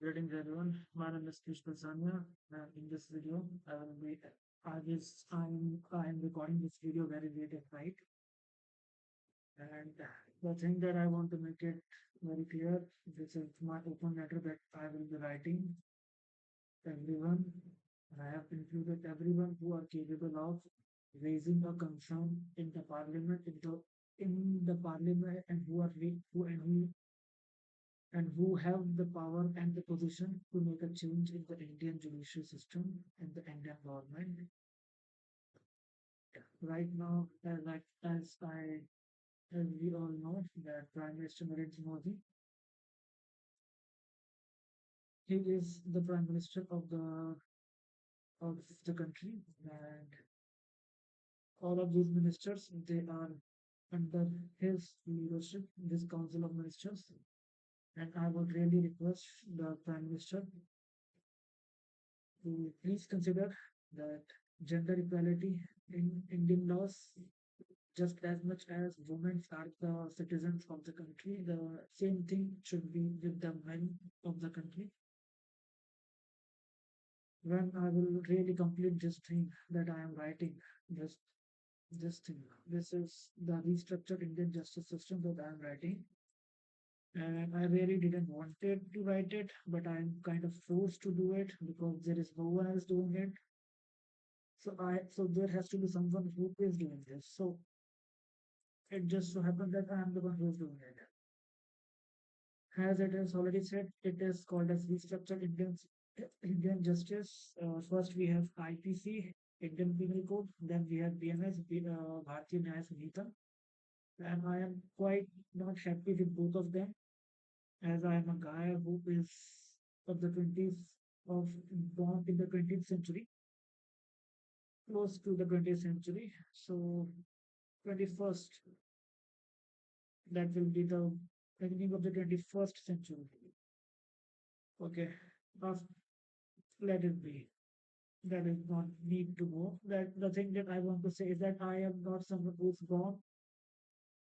Greetings everyone. My name is Krish Sanya, and in this video, I am recording this video very late at night, and the thing that I want to make it very clear, this is my open letter that I will be writing everyone. I have included everyone who are capable of raising a concern in the parliament, in the parliament, and who have the power and the position to make a change in the Indian judicial system and the Indian government. Right now, as we all know, that Prime Minister Narendra Modi, he is the Prime Minister of the country, and all of these ministers they are under his leadership, this Council of Ministers. And I would really request the Prime Minister to please consider that gender equality in Indian laws, just as much as women are the citizens of the country, the same thing should be with the men of the country. When I will really complete this thing that I am writing, this this thing, this is the restructured Indian justice system that I am writing. And I really didn't wanted to write it, but I'm kind of forced to do it because there is no one else doing it. So there has to be someone who is doing this. So it just so happened that I am the one who is doing it. As it is already said, it is called as restructured Indian justice. First, we have IPC, Indian Penal Code. Then we have BNS, Bharatiya Nyaya Samhita. And I am quite not happy with both of them, as I am a guy who is of the 20s, of born in the 20th century, close to the 20th century. So 21st, that will be the beginning of the 21st century. Okay, uh, let it be. That is not need to go. That the thing that I want to say is that I am not someone who's born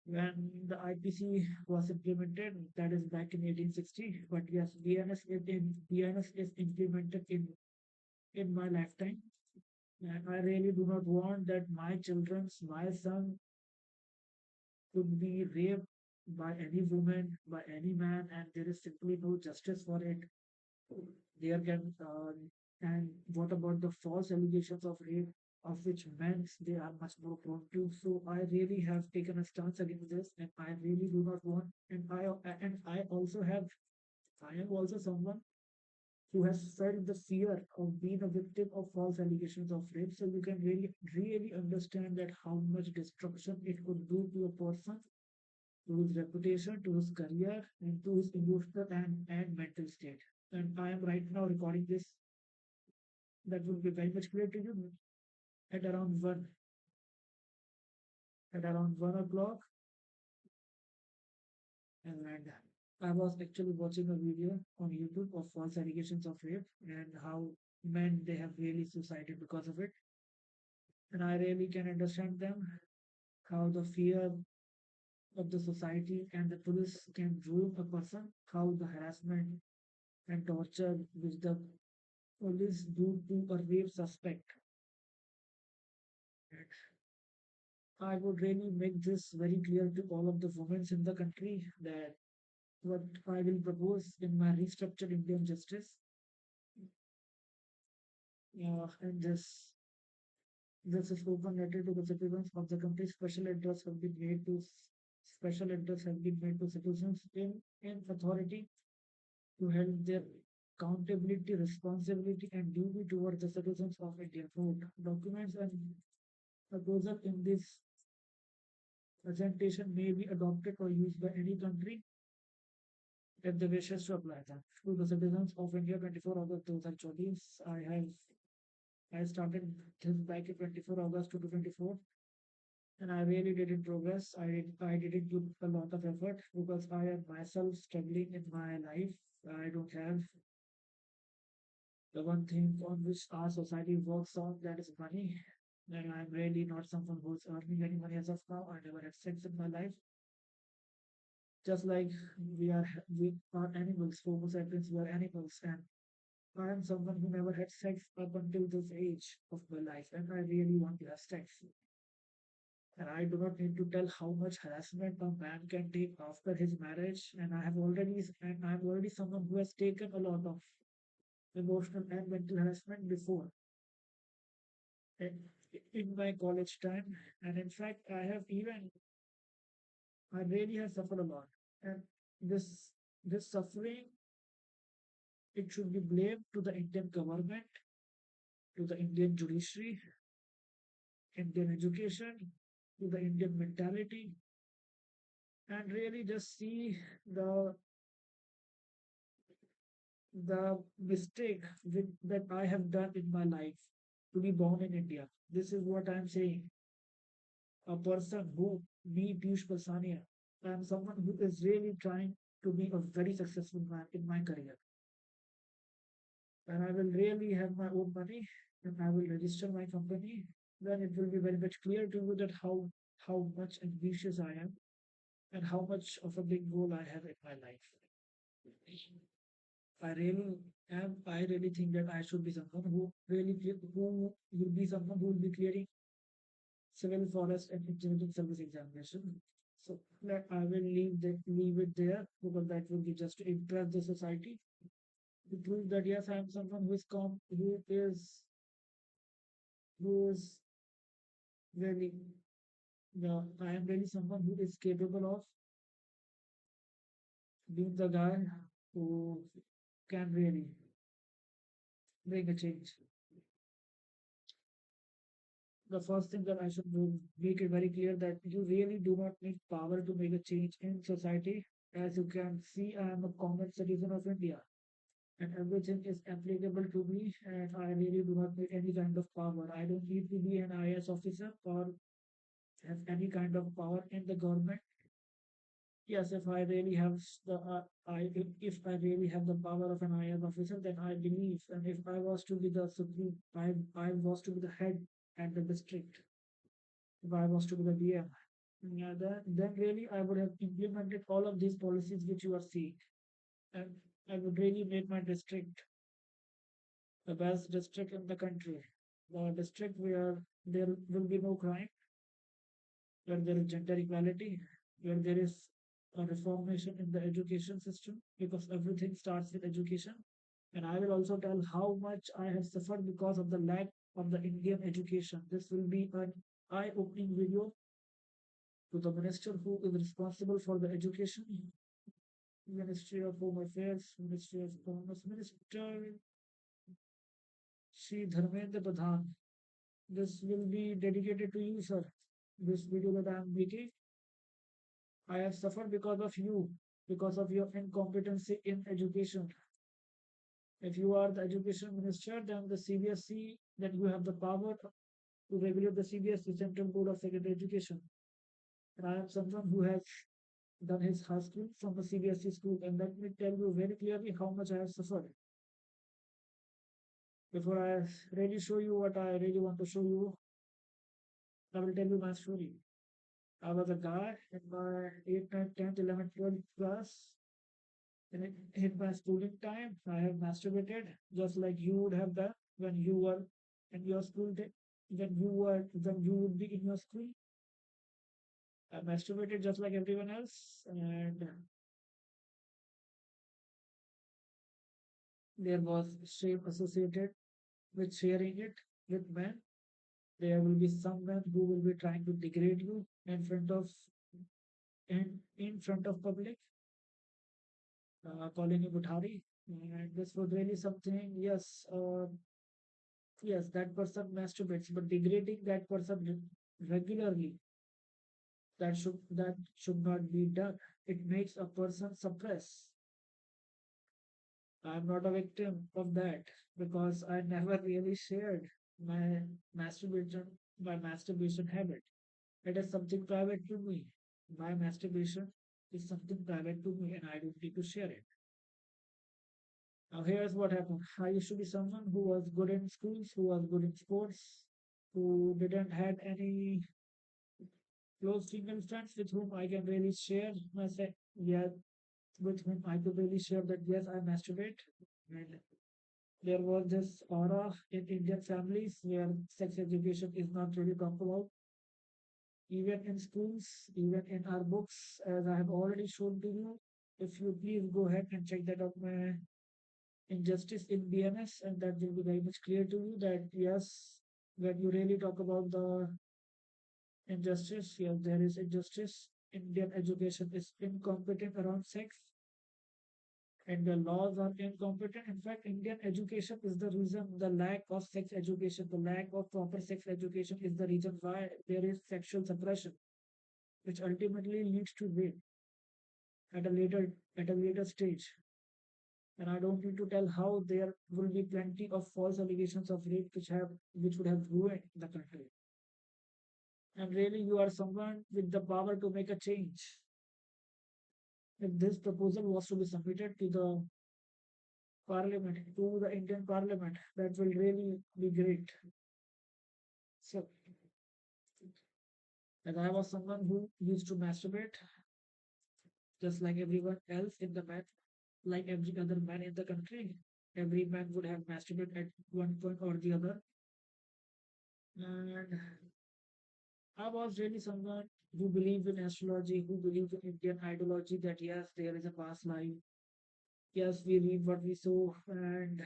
when the IPC was implemented. That is back in 1860. But yes, BNS is implemented in my lifetime. And I really do not want that my son could be raped by any woman, by any man, and there is simply no justice for it. There can and what about the false allegations of rape, of which men they are much more prone to? So I really have taken a stance against this, and I really do not want. I am also someone who has felt the fear of being a victim of false allegations of rape. So you can really understand that how much destruction it could do to a person, to his reputation, to his career, and to his emotional and mental state. And I am right now recording this. That will be very much clear to you at around one o'clock. And I was actually watching a video on YouTube of false allegations of rape and how men they have really suicided because of it. And I really can understand them, how the fear of the society and the police can ruin a person, how the harassment and torture which the police do to a rape suspect. I would really make this very clear to all of the women in the country that what I will propose in my restructured Indian justice, and this is open letter to the citizens of the country. Special interests have been made to citizens in authority to help their accountability, responsibility, and duty towards the citizens of India. So documents and proposal in this presentation may be adopted or used by any country if they wishes to apply them. To the citizens of India, 24 August 2020, I started this back in 24 August 2024, and I really didn't progress. I didn't put a lot of effort because I am myself struggling in my life. I don't have the one thing on which our society works on, that is money. And I'm really not someone who's earning any money as of now. I never had sex in my life. Just like we are animals, Homo sapiens, we are animals, and I am someone who never had sex up until this age of my life, and I really want to have sex. And I do not need to tell how much harassment a man can take after his marriage. And I'm already someone who has taken a lot of emotional and mental harassment before in, in my college time. And in fact, I really have suffered a lot. And this suffering, it should be blamed to the Indian government, to the Indian judiciary, Indian education, to the Indian mentality, and really just see the the mistake that I have done in my life to be born in India. This is what I'm saying. A person who, me, Piyush Basania, I am someone who is really trying to be a very successful man in my career. And I will really have my own money and I will register my company, then it will be very much clear to you that how much ambitious I am and how much of a big goal I have in my life. I really I really think that I should be someone who will be someone who will be clearing civil forest and engineering service examination. So that I will leave it there because that will be just to impress the society to prove that yes, I am someone who is really I am really someone who is capable of being the guy who can really bring a change. The first thing that I should do, make it very clear that you really do not need power to make a change in society. As you can see, I am a common citizen of India and everything is applicable to me and I really do not need any kind of power. I don't need to be an IS officer or have any kind of power in the government. Yes, if I really have if I really have the power of an IS officer, then I believe, and if I was to be the supreme, I was to be the head at the district, if I was to be the DM, yeah, then really I would have implemented all of these policies which you are seeing. And I would really make my district the best district in the country. The district where there will be no crime, where there is gender equality, where there is a reformation in the education system, because everything starts with education. And I will also tell how much I have suffered because of the lack of the Indian education. This will be an eye-opening video to the minister who is responsible for the education, Ministry of Home Affairs, Ministry of Commerce, Minister Shri Dharmendra Pradhan. This will be dedicated to you, sir. This video that I am making, I have suffered because of you, because of your incompetency in education. If you are the education minister, then the CBSE, then you have the power to regulate the CBSE, Central Board of Secondary Education. And I am someone who has done his high school from the CBSE school, and let me tell you very clearly how much I have suffered. Before I really show you what I really want to show you, I will tell you my story. I was a guy in my 8th, 9th, 10th, 11th, 12th class. In my schooling time, I have masturbated just like you would have done when you were in your school day, when you would be in your school. I masturbated just like everyone else, and there was shame associated with sharing it with men. There will be some men who will be trying to degrade you in front of public, calling you Buthari. And this was really something, yes, that person masturbates, but degrading that person regularly, that should not be done. It makes a person suppress. I'm not a victim of that because I never really shared my masturbation my masturbation habit. It is something private to me. My masturbation is something private to me and I don't need to share it. Now here's what happened. I used to be someone who was good in schools, who was good in sports, who didn't had any close female friends with whom I can really share my sex. Yeah, with whom I could really share that yes, I masturbate. And there was this aura in Indian families where sex education is not really talked about, even in schools, even in our books, as I have already shown to you. If you please go ahead and check that out, my injustice in BMS, and that will be very much clear to you that yes, when you really talk about the injustice, yes, there is injustice. Indian education is incompetent around sex, and the laws are incompetent. In fact, Indian education is the reason the lack of sex education, the lack of proper sex education is the reason why there is sexual suppression, which ultimately leads to rape at a later stage. And I don't need to tell how there will be plenty of false allegations of rape which would have ruined the country. And really you are someone with the power to make a change. If this proposal was to be submitted to the parliament, to the Indian parliament, that will really be great. So as I was someone who used to masturbate, just like everyone else in the man, like every other man in the country, every man would have masturbated at one point or the other. And I was really someone who believed in astrology, who believed in Indian ideology that yes, there is a past life. Yes, we read what we sow, and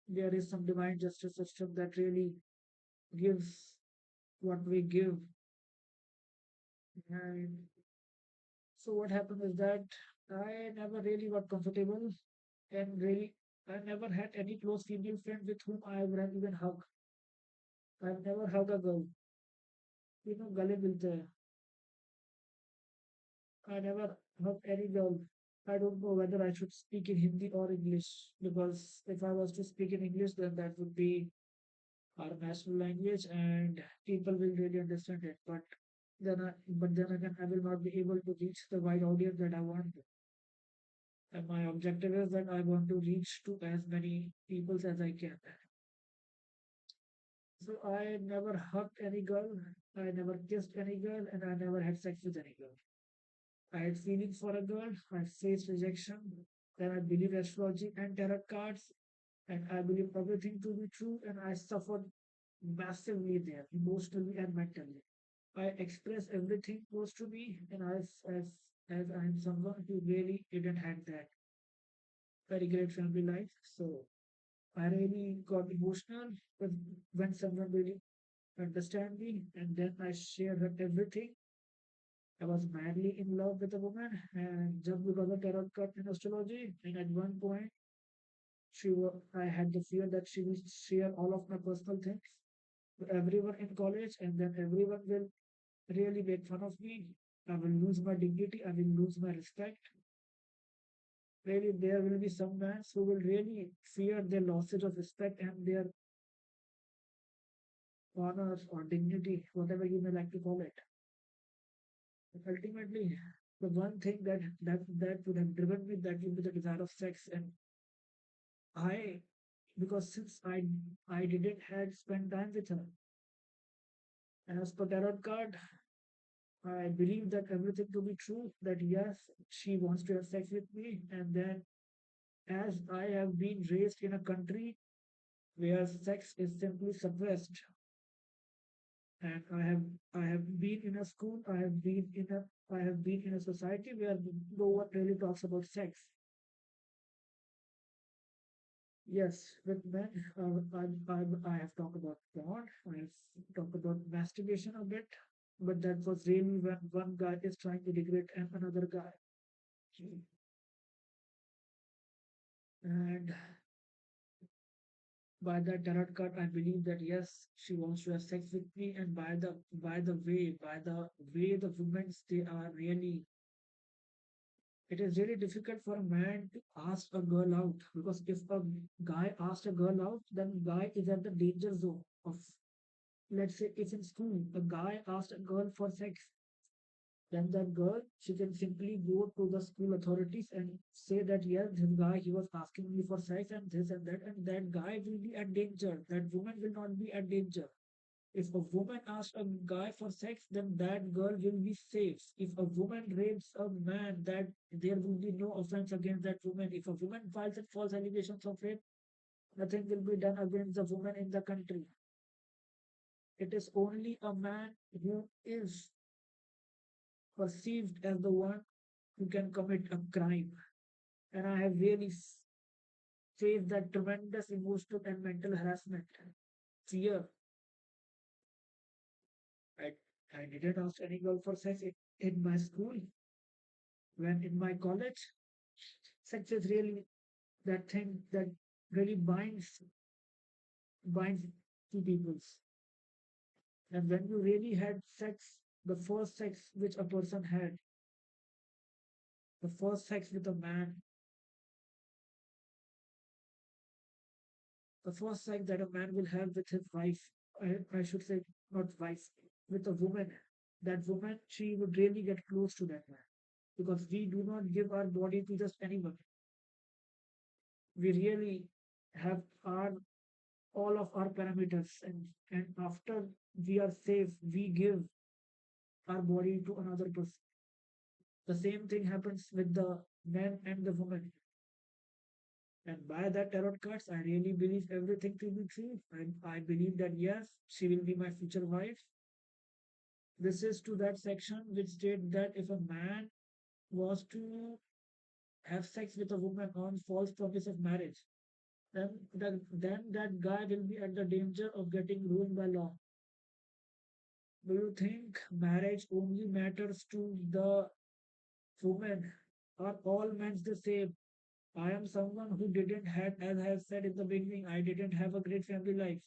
there is some divine justice system that really gives what we give. And so what happened is that I never really got comfortable, and really I never had any close female friend with whom I would have even hugged. I've never hugged a girl. You know, gale milte hai. I never hugged any girl. I don't know whether I should speak in Hindi or English, because if I was to speak in English, then that would be our national language and people will really understand it. But then again, I will not be able to reach the wide audience that I want. And my objective is that I want to reach to as many people as I can. So I never hugged any girl, I never kissed any girl, and I never had sex with any girl. I had feelings for a girl, I faced rejection, then I believed astrology and tarot cards, and I believed everything to be true, and I suffered massively there, emotionally and mentally. I express everything close to me, and as I am someone who really didn't have that very great family life, so I really got emotional when someone really understand me, and then I shared her everything. I was madly in love with a woman, and just because of tarot card and astrology, and at one point, I had the fear that she will share all of my personal things to everyone in college, and then everyone will really make fun of me. I will lose my dignity. I will lose my respect. Really, there will be some men who will really fear their losses of respect and their honor or dignity, whatever you may like to call it. But ultimately, the one thing that would have driven me that would be the desire of sex. And I, because since I didn't had spent time with her, and as per tarot card, I believe that everything to be true. That yes, she wants to have sex with me, and then as I have been raised in a country where sex is simply suppressed, and I have been in a school, I have been in a society where no one really talks about sex. Yes, with men, I have talked about porn, I have talked about masturbation a bit, but that was really when one guy is trying to degrade another guy. And by that tarot card, I believe that yes, she wants to have sex with me, and by the way the women they are really, it is really difficult for a man to ask a girl out, because if a guy asks a girl out, then guy is at the danger zone of, let's say if in school a guy asked a girl for sex, then that girl she can simply go to the school authorities and say that yes, this guy he was asking me for sex and this and that guy will be at danger, that woman will not be at danger. If a woman asks a guy for sex, then that girl will be safe. If a woman rapes a man, that there will be no offense against that woman. If a woman files false allegations of rape, nothing will be done against the woman in the country. It is only a man who is perceived as the one who can commit a crime. And I have really faced that tremendous emotional and mental harassment, fear. I, I didn't ask any girl for sex in my school. When in my college, sex is really that thing that really binds two peoples. And when you really had sex, the first sex which a person had, the first sex with a man, the first sex that a man will have with his wife, I should say not wife, with a woman, that woman, she would really get close to that man. Because we do not give our body to just anyone. We really have our all of our parameters, and after we are safe, we give our body to another person. The same thing happens with the man and the woman. And by that tarot cards, I really believe everything to be true. And I believe that yes, she will be my future wife. This is to that section which state that if a man was to have sex with a woman on false promise of marriage, then that guy will be at the danger of getting ruined by law. Do you think marriage only matters to the woman? Are all men the same? I am someone who didn't have, as I have said in the beginning, I didn't have a great family life.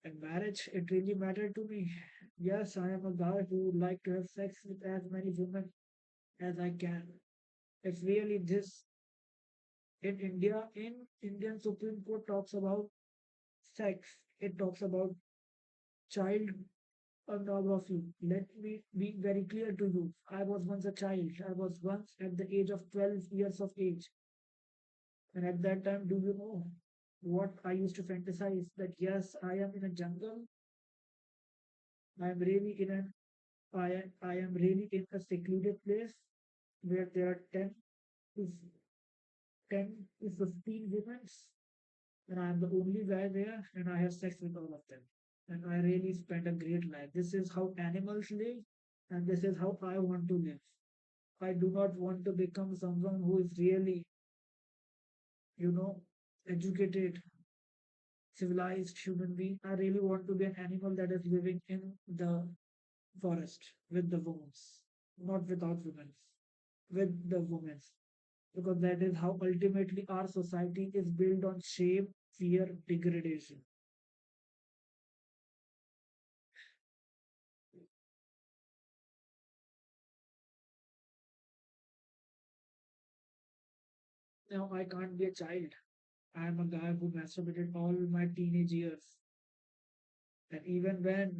And marriage, it really mattered to me. Yes, I am a guy who would like to have sex with as many women as I can. It's really this in India, in Indian Supreme Court talks about sex. It talks about child pornography. Let me be very clear to you. I was once a child. I was once at the age of 12 years of age. And at that time, do you know what I used to fantasize? That yes, I am in a jungle. I am really in an I am really in a secluded place where there are to 10 to 15 women, and I am the only guy there, and I have sex with all of them. And I really spend a great life. This is how animals live, and this is how I want to live. I do not want to become someone who is really, you know, educated, civilized human being. I really want to be an animal that is living in the forest with the women, not without women, with the women. Because that is how ultimately our society is built on shame, fear, degradation. Now I can't be a child. I am a guy who masturbated all my teenage years. And even when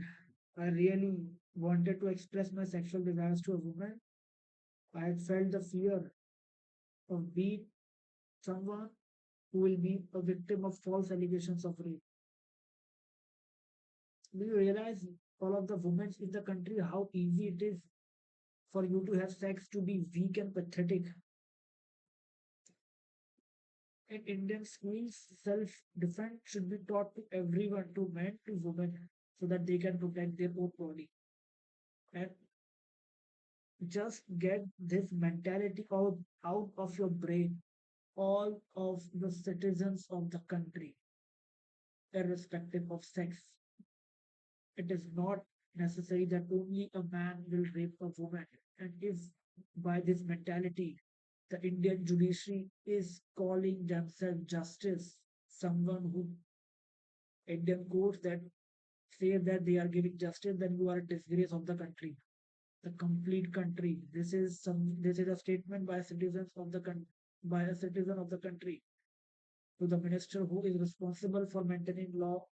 I really wanted to express my sexual desires to a woman, I had felt the fear of being someone who will be a victim of false allegations of rape. Do you realize, all of the women in the country, how easy it is for you to have sex to be weak and pathetic? In Indian schools, self-defense should be taught to everyone, to men, to women, so that they can protect their own body. And just get this mentality out of your brain. All of the citizens of the country, irrespective of sex, it is not necessary that only a man will rape a woman. And if by this mentality, the Indian judiciary is calling themselves justice, someone who Indian courts that say that they are giving justice, then you are a disgrace of the country, the complete country. This is a statement by citizens of the by a citizen of the country to the minister who is responsible for maintaining law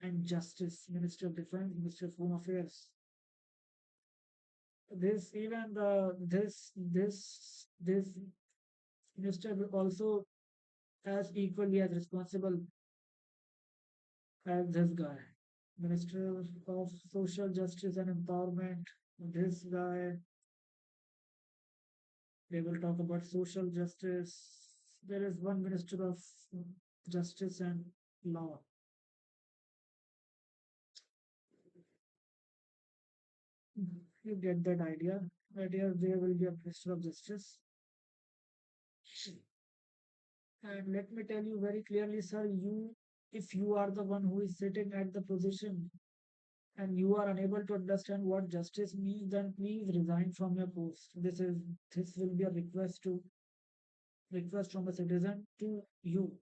and justice, Minister of Defense, Minister of Home Affairs. This minister will also as equally as responsible as this guy, Minister of Social Justice and Empowerment. This guy, they will talk about social justice. There is one Minister of Justice and Law. You get that idea. That here there will be a Minister of Justice. And let me tell you very clearly, sir, if you are the one who is sitting at the position and you are unable to understand what justice means, then please resign from your post. This will be a request from a citizen to you.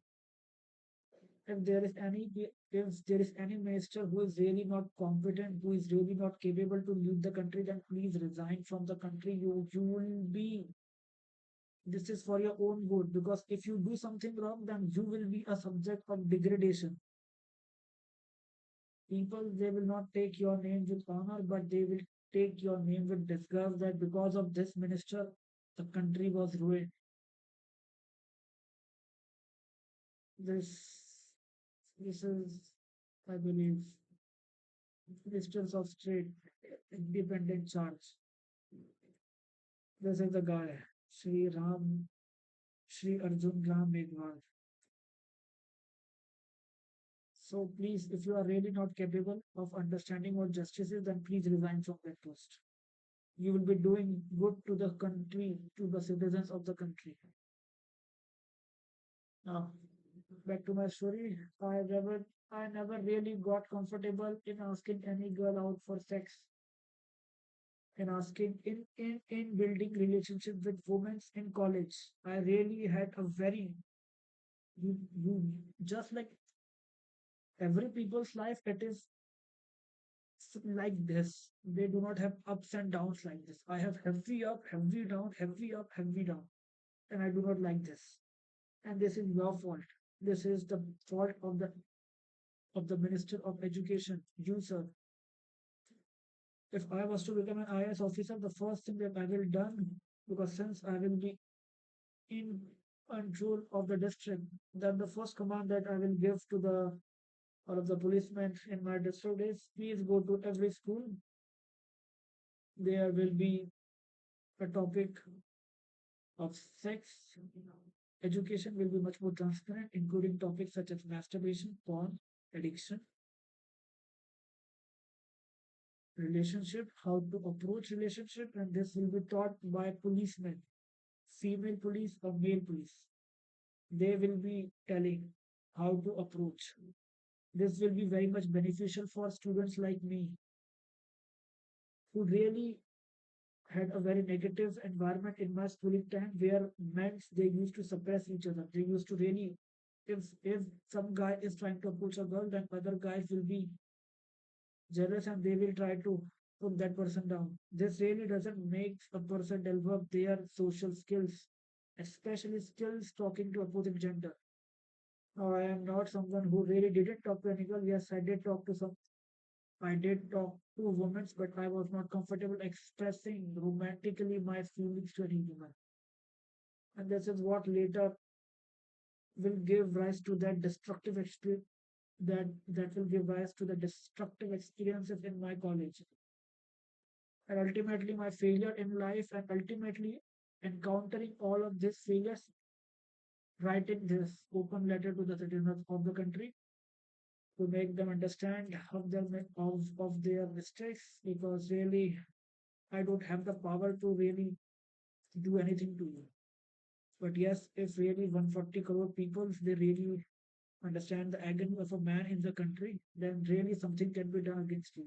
If there is any minister who is really not competent, who is really not capable to lead the country, then please resign from the country. You will be this is for your own good, because if you do something wrong, then you will be a subject of degradation. People, they will not take your name with honor, but they will take your name with disgust, that because of this minister, the country was ruined. This is, I believe, ministers of state independent charge. This is the guy, Sri Arjun Ram Meghwal. So please, if you are really not capable of understanding what justice is, then please resign from that post. You will be doing good to the country, to the citizens of the country. Now, back to my story. I never really got comfortable in asking any girl out for sex, in asking in building relationship with women in college. I really had a very you just like every people's life, it is like this. They do not have ups and downs like this. I have heavy up, heavy down, heavy up, heavy down, and I do not like this. And this is your fault. This is the fault of the Minister of Education, you sir. If I was to become an IS officer, the first thing that I will done, because since I will be in control of the district, then the first command that I will give to the all of the policemen in my district is, please go to every school. There will be a topic of sex. Education will be much more transparent, including topics such as masturbation, porn, addiction, relationship, how to approach relationship, and this will be taught by policemen, female police or male police. They will be telling how to approach. This will be very much beneficial for students like me who really had a very negative environment in my schooling time, where men, they used to suppress each other. They used to really, if some guy is trying to approach a girl, then other guys will be jealous and they will try to put that person down. This really doesn't make a person develop their social skills, especially skills talking to opposite gender. Now, I am not someone who really didn't talk to any girl. Yes, I did talk to women, but I was not comfortable expressing romantically my feelings to any woman. And this is what later will give rise to that destructive experience, that will give rise to the destructive experiences in my college. And ultimately my failure in life, and ultimately encountering all of these failures, writing this open letter to the citizens of the country to make them understand of their mistakes, because really I don't have the power to really do anything to you. But yes, if really 140 crore people, they really understand the agony of a man in the country, then really something can be done against you.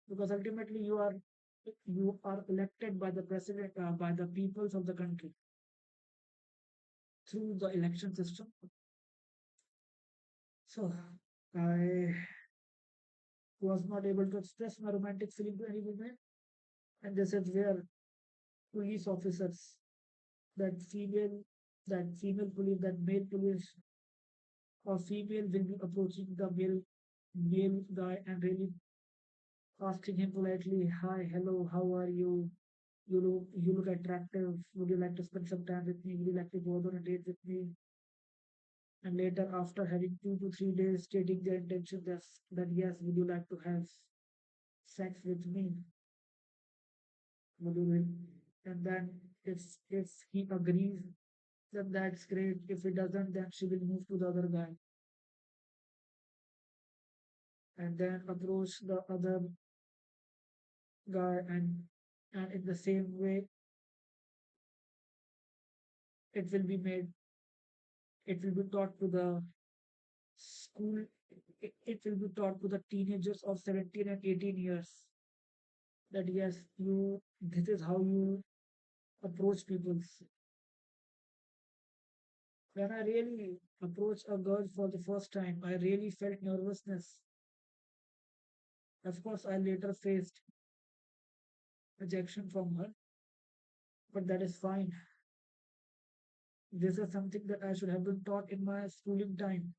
Because ultimately you are elected by the president, by the peoples of the country through the election system. So I was not able to express my romantic feeling to any woman, and this is where police officers, that female, that female police, that male police or female will be approaching the male guy and really asking him politely, "Hi, hello, how are you? You look attractive. Would you like to spend some time with me? Would you like to go on a date with me?" And later, after having 2 to 3 days stating their intention that yes, would you like to have sex with me? Would you? And then if he agrees, then that's great. If he doesn't, then she will move to the other guy and then approach the other guy and in the same way it will be made it will be taught to the school it will be taught to the teenagers of 17 and 18 years that yes you this is how you approach people. When I really approached a girl for the first time, I really felt nervousness. Of course, I later faced rejection from her, but that is fine. This is something that I should have been taught in my schooling time.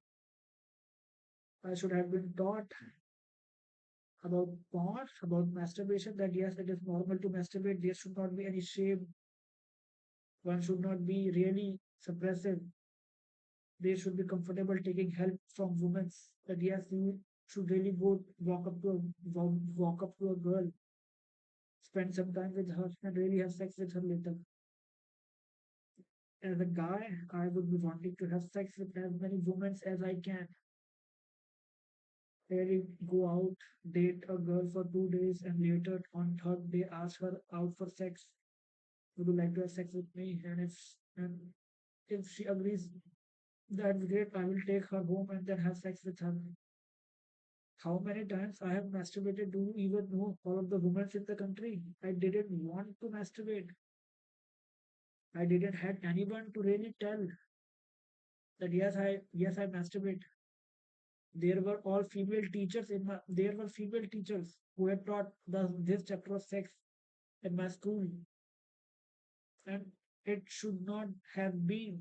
I should have been taught about porn, about masturbation, that yes, it is normal to masturbate. There should not be any shame. One should not be really suppressive. They should be comfortable taking help from women. That yes, you should really go walk up to a girl, spend some time with her, and really have sex with her later. As a guy, I would be wanting to have sex with as many women as I can. Really go out, date a girl for 2 days, and later on third day ask her out for sex. Would you like to have sex with me? And if she agrees, that's great. I will take her home and then have sex with her. How many times I have masturbated? Do you even know all of the women in the country? I didn't want to masturbate. I didn't had anyone to really tell that yes I masturbate. There were all female teachers in my there were female teachers who had taught this chapter of sex in my school, and it should not have been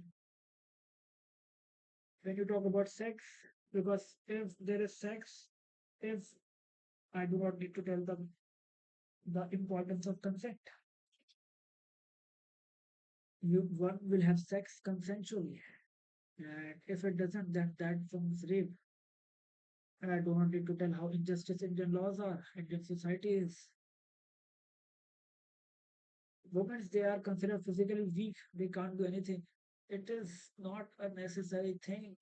when you talk about sex, because if there is sex, if I do not need to tell them the importance of consent. One will have sex consensually, and if it doesn't, then that forms rape. And I do not need to tell how injustice Indian laws are, Indian society is. Women, they are considered physically weak. They can't do anything. It is not a necessary thing.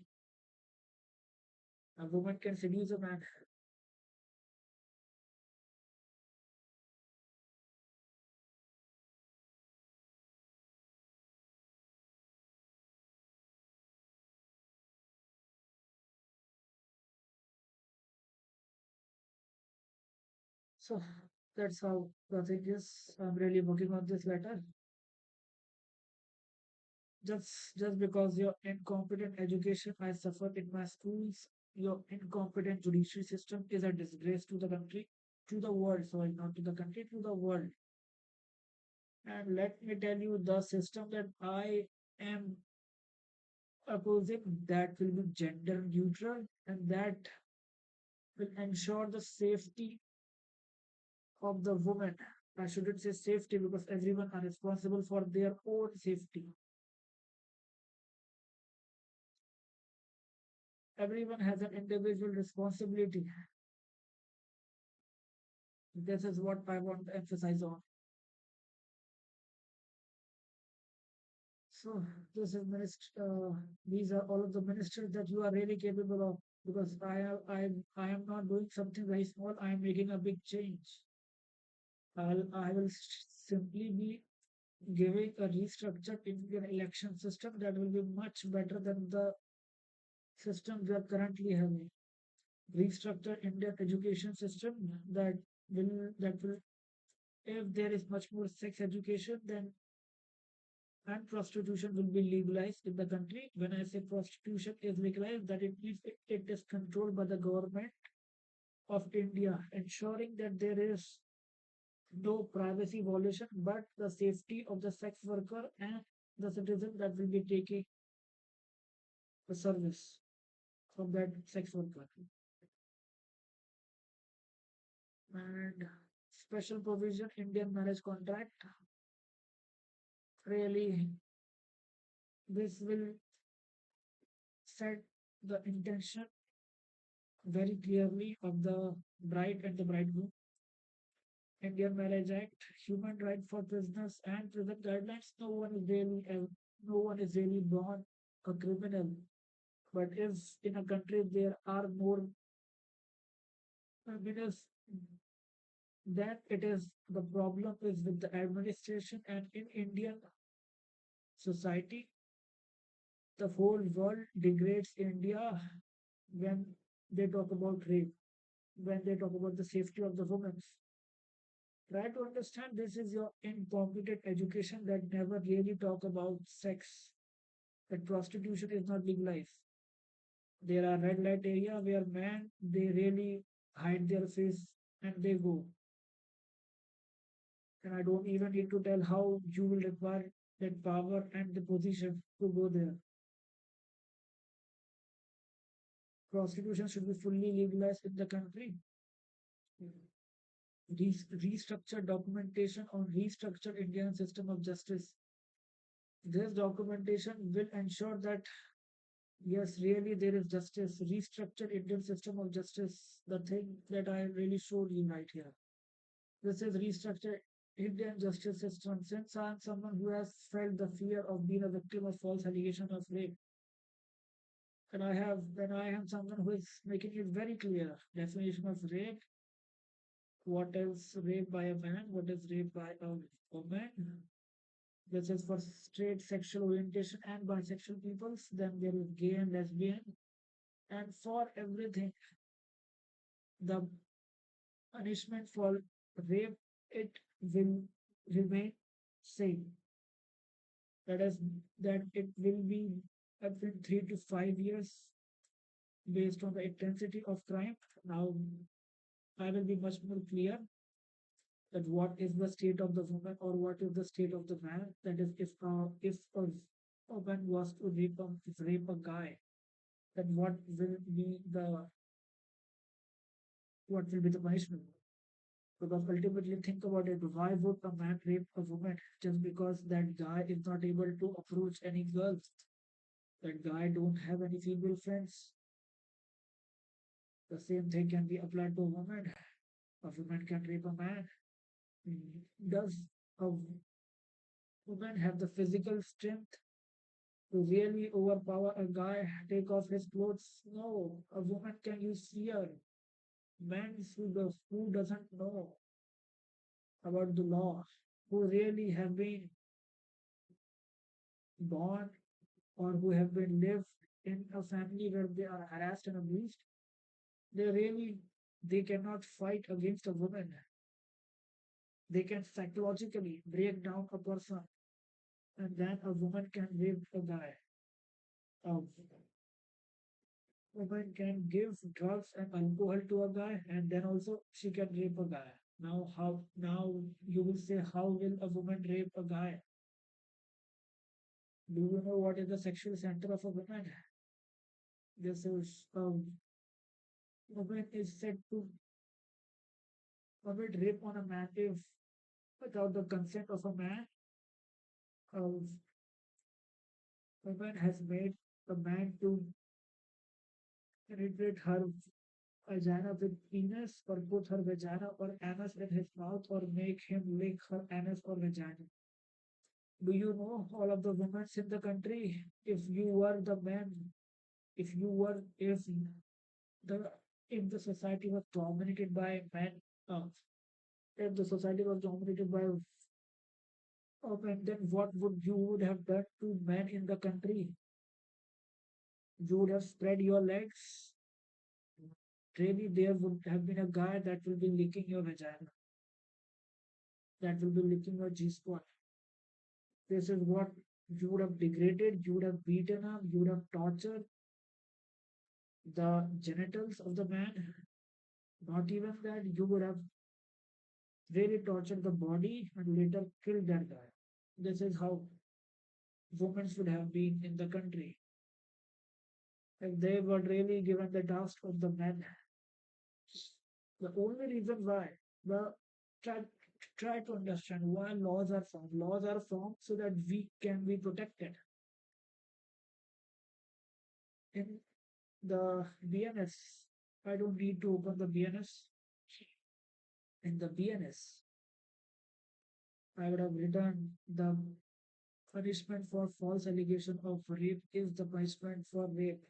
A woman can seduce a man. So that's how the thing is. I'm really working on this letter. Just because your incompetent education I suffered in my schools, your incompetent judiciary system is a disgrace to the country, to the world. Sorry, not to the country, to the world. And let me tell you, the system that I am opposing, that will be gender neutral and that will ensure the safety of the woman. I shouldn't say safety because everyone are responsible for their own safety. Everyone has an individual responsibility. This is what I want to emphasize on. So this is these are all of the ministers that you are really capable of, because I am not doing something very small. I am making a big change. I will simply be giving a restructured Indian election system that will be much better than the system we are currently having. Restructure Indian education system that will if there is much more sex education, then and prostitution will be legalized in the country. When I say prostitution is legalized, that it means it is controlled by the government of India, ensuring that there is no privacy violation, but the safety of the sex worker and the citizen that will be taking the service from that sex worker. And special provision Indian marriage contract, really this will set the intention very clearly of the bride and the bridegroom. Indian Marriage Act, human right for prisoners and prison guidelines. No one is really born a criminal. But if in a country there are more criminals, then it is the problem is with the administration, and in Indian society, the whole world degrades India when they talk about rape, when they talk about the safety of the women. Try to understand this is your incompetent education that never really talk about sex, that prostitution is not legalized. There are red light area where men they really hide their face and they go. And I don't even need to tell how you will require that power and the position to go there. Prostitution should be fully legalized in the country. Restructure documentation on restructured Indian system of justice. This documentation will ensure that yes, really there is justice. Restructured Indian system of justice. The thing that I really showed you right here. This is restructured Indian justice system. Since I am someone who has felt the fear of being a victim of false allegation of rape, and I am someone who is making it very clear definition of rape, what is rape by a man, what is rape by a woman. This is for straight sexual orientation and bisexual peoples. Then there is gay and lesbian, and for everything, the punishment for rape it will remain same. That is that it will be between 3 to 5 years based on the intensity of crime. Now I will be much more clear that what is the state of the woman or what is the state of the man. That is, if a woman was to rape a guy, then what will be the punishment? Because ultimately, think about it. Why would a man rape a woman just because that guy is not able to approach any girl? That guy don't have any female friends. The same thing can be applied to a woman. A woman can rape a man. Does a woman have the physical strength to really overpower a guy, take off his clothes? No. A woman can use fear. Men who doesn't know about the law, who really have been born or who have been lived in a family where they are harassed and abused, they cannot fight against a woman. They can psychologically break down a person, and then a woman can rape a guy. A woman can give drugs and alcohol to a guy, and then also she can rape a guy. Now you will say, how will a woman rape a guy? Do you know what is the sexual center of a woman? This is woman is said to commit rape on a man if without the consent of a man, a woman has made a man to penetrate her vagina with penis or put her vagina or anus in his mouth or make him lick her anus or vagina. Do you know all of the women in the country? If you were the man, if the if the society was dominated by men, uh, if the society was dominated by men, then what would you would have done to men in the country? You would have spread your legs. Really, there would have been a guy that will be licking your vagina, that will be licking your G spot. This is what you would have degraded, you would have beaten up, you would have tortured the genitals of the man. Not even that, you would have really tortured the body and later killed that guy. This is how women should have been in the country. If they were really given the task of the men. The only reason why, well, try, try to understand why laws are formed. Laws are formed so that we can be protected. In the BNS, I don't need to open the BNS. In the BNS, I would have written the punishment for false allegation of rape is the punishment for rape.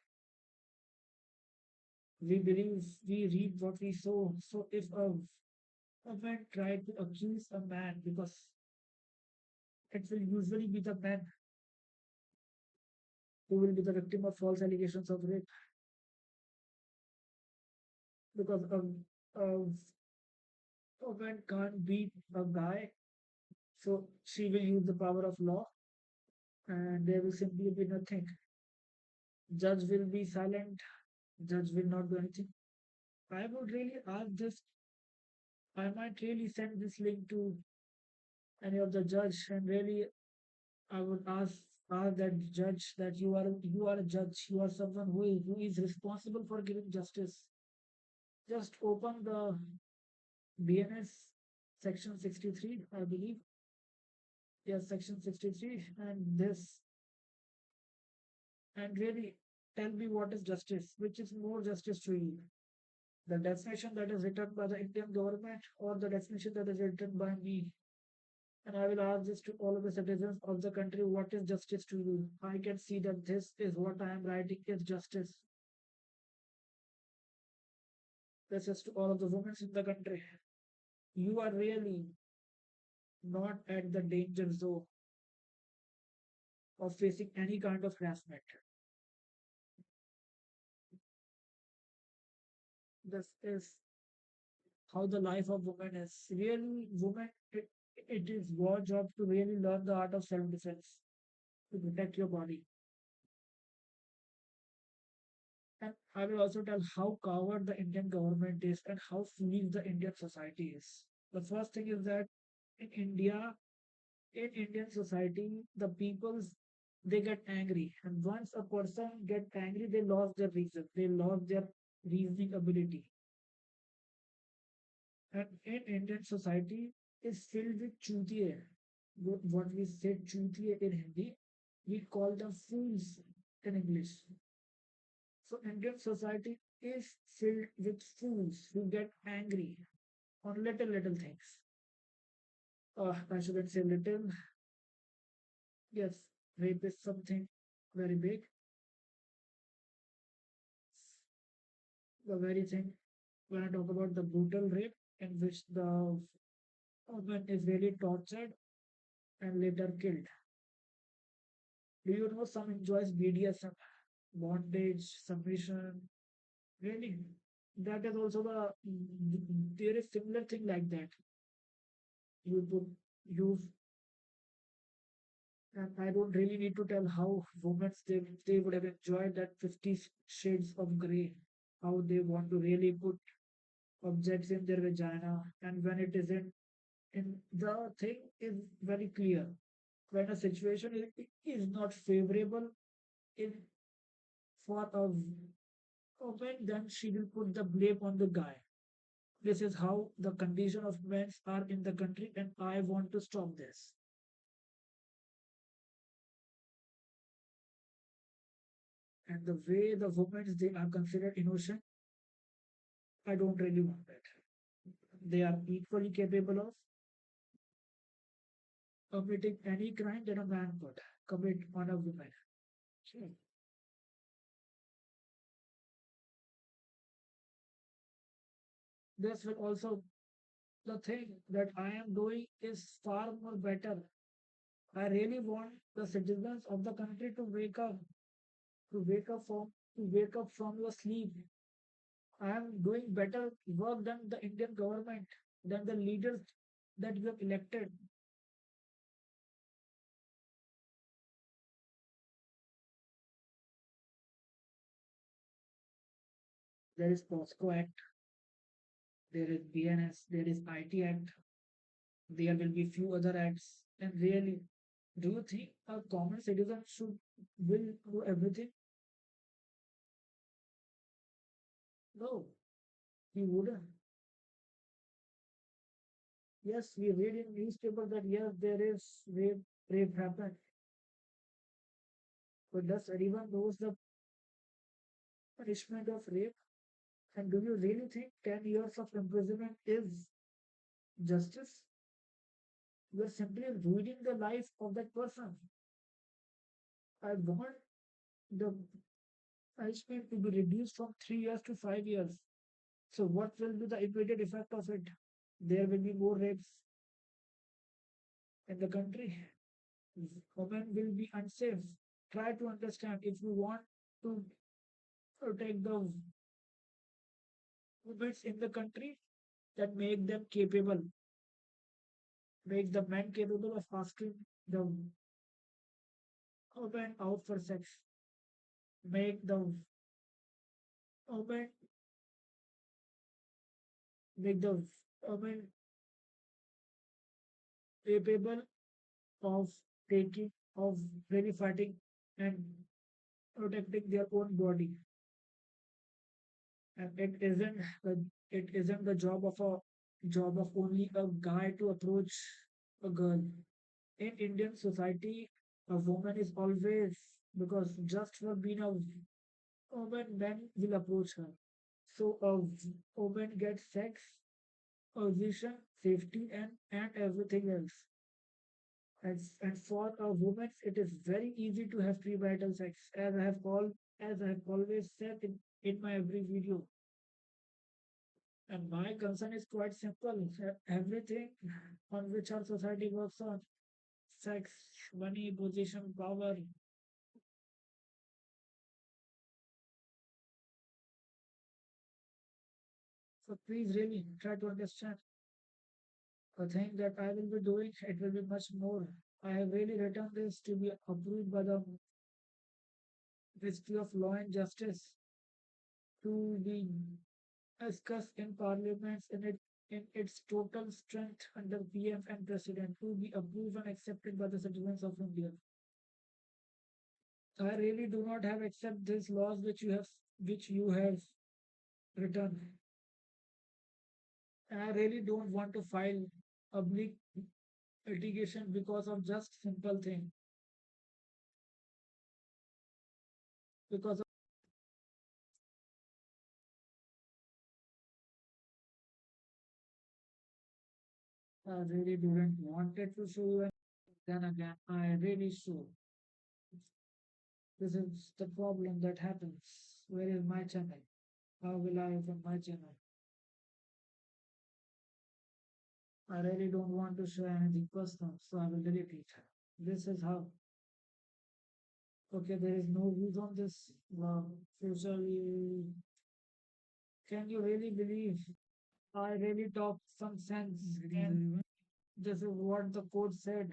We believe we read what we sow. So if a man tried to accuse a man, because it will usually be the man who will be the victim of false allegations of rape, because a man can't beat a guy, so she will use the power of law, and there will simply be nothing. Judge will be silent. Judge will not do anything. I would really ask this. I might really send this link to any of the judge, and really I would ask that judge that you are a judge. You are someone who is responsible for giving justice. Just open the BNS section 63, I believe. Yes, section 63, and this, and really tell me what is justice, which is more justice to you. The definition that is written by the Indian government or the definition that is written by me. And I will ask this to all of the citizens of the country, what is justice to you? I can see that this is what I am writing is justice. This is to all of the women in the country. You are really not at the danger zone of facing any kind of harassment. This is how the life of woman is. Really, woman, it is your job to really learn the art of self-defense to protect your body. And I will also tell how coward the Indian government is and how foolish the Indian society is. The first thing is that in India, in Indian society, the peoples they get angry, and once a person get angry, they lost their reason, they lost their reasoning ability. And in Indian society is filled with chutiye. What we say chutiye in Hindi, we call them fools in English. So Indian society is filled with fools who get angry on little things. I shouldn't say little. Yes, rape is something very big. The very thing when I talk about the brutal rape in which the woman is really tortured and later killed. Do you know some enjoys BDSM, bondage, submission? Really, that is also there is similar thing like that. You put you And I don't really need to tell how women they would have enjoyed that 50 shades of grey, how they want to really put objects in their vagina, and when it isn't, and the thing is very clear. When a situation is not favorable in for a woman, then she will put the blame on the guy. This is how the condition of men are in the country, and I want to stop this. And the way the women they are considered innocent, I don't really want that. They are equally capable of committing any crime that a man could commit on a woman. Sure. This will also the thing that I am doing is far more better. I really want the citizens of the country to wake up from your sleep. I am doing better work than the Indian government, than the leaders that you have elected. There is POSCO Act, there is BNS, there is IT Act, there will be few other acts. And really, do you think a common citizen should will do everything? No, he wouldn't. Yes, we read in newspaper that yes, there is rape happened, but does anyone knows the punishment of rape? And do you really think 10 years of imprisonment is justice? You are simply ruining the life of that person. I want the punishment to be reduced from 3 years to 5 years. So, what will be the immediate effect of it? There will be more rapes in the country. Women will be unsafe. Try to understand if you want to protect the women in the country, then make them capable, make the men capable of asking the women out for sex, make the women, make the women capable of taking, of really fighting and protecting their own body. And it isn't the job of only a guy to approach a girl. In Indian society, a woman is always, because just for being a woman, men will approach her. So a woman gets sex, position, safety, and everything else. And for a woman, it is very easy to have premarital sex, as I have always said in my every video. And my concern is quite simple. Everything on which our society works on, sex, money, position, power. So please really try to understand the thing that I will be doing. It will be much more. I have really written this to be approved by the Ministry of Law and Justice, to be discussed in parliaments in its total strength under PM and President, to be approved and accepted by the citizens of India. I really do not have accept these laws which you have written. And I really don't want to file public litigation because of just simple thing. Because I really didn't wanted to show you, and then again I really show. This is the problem that happens. Where is my channel? How will I open my channel? I really don't want to show anything personal, so I will delete it. This is how. Okay, there is no views on this. Wow. Socially, can you really believe I really talk some sense? And this is what the court said.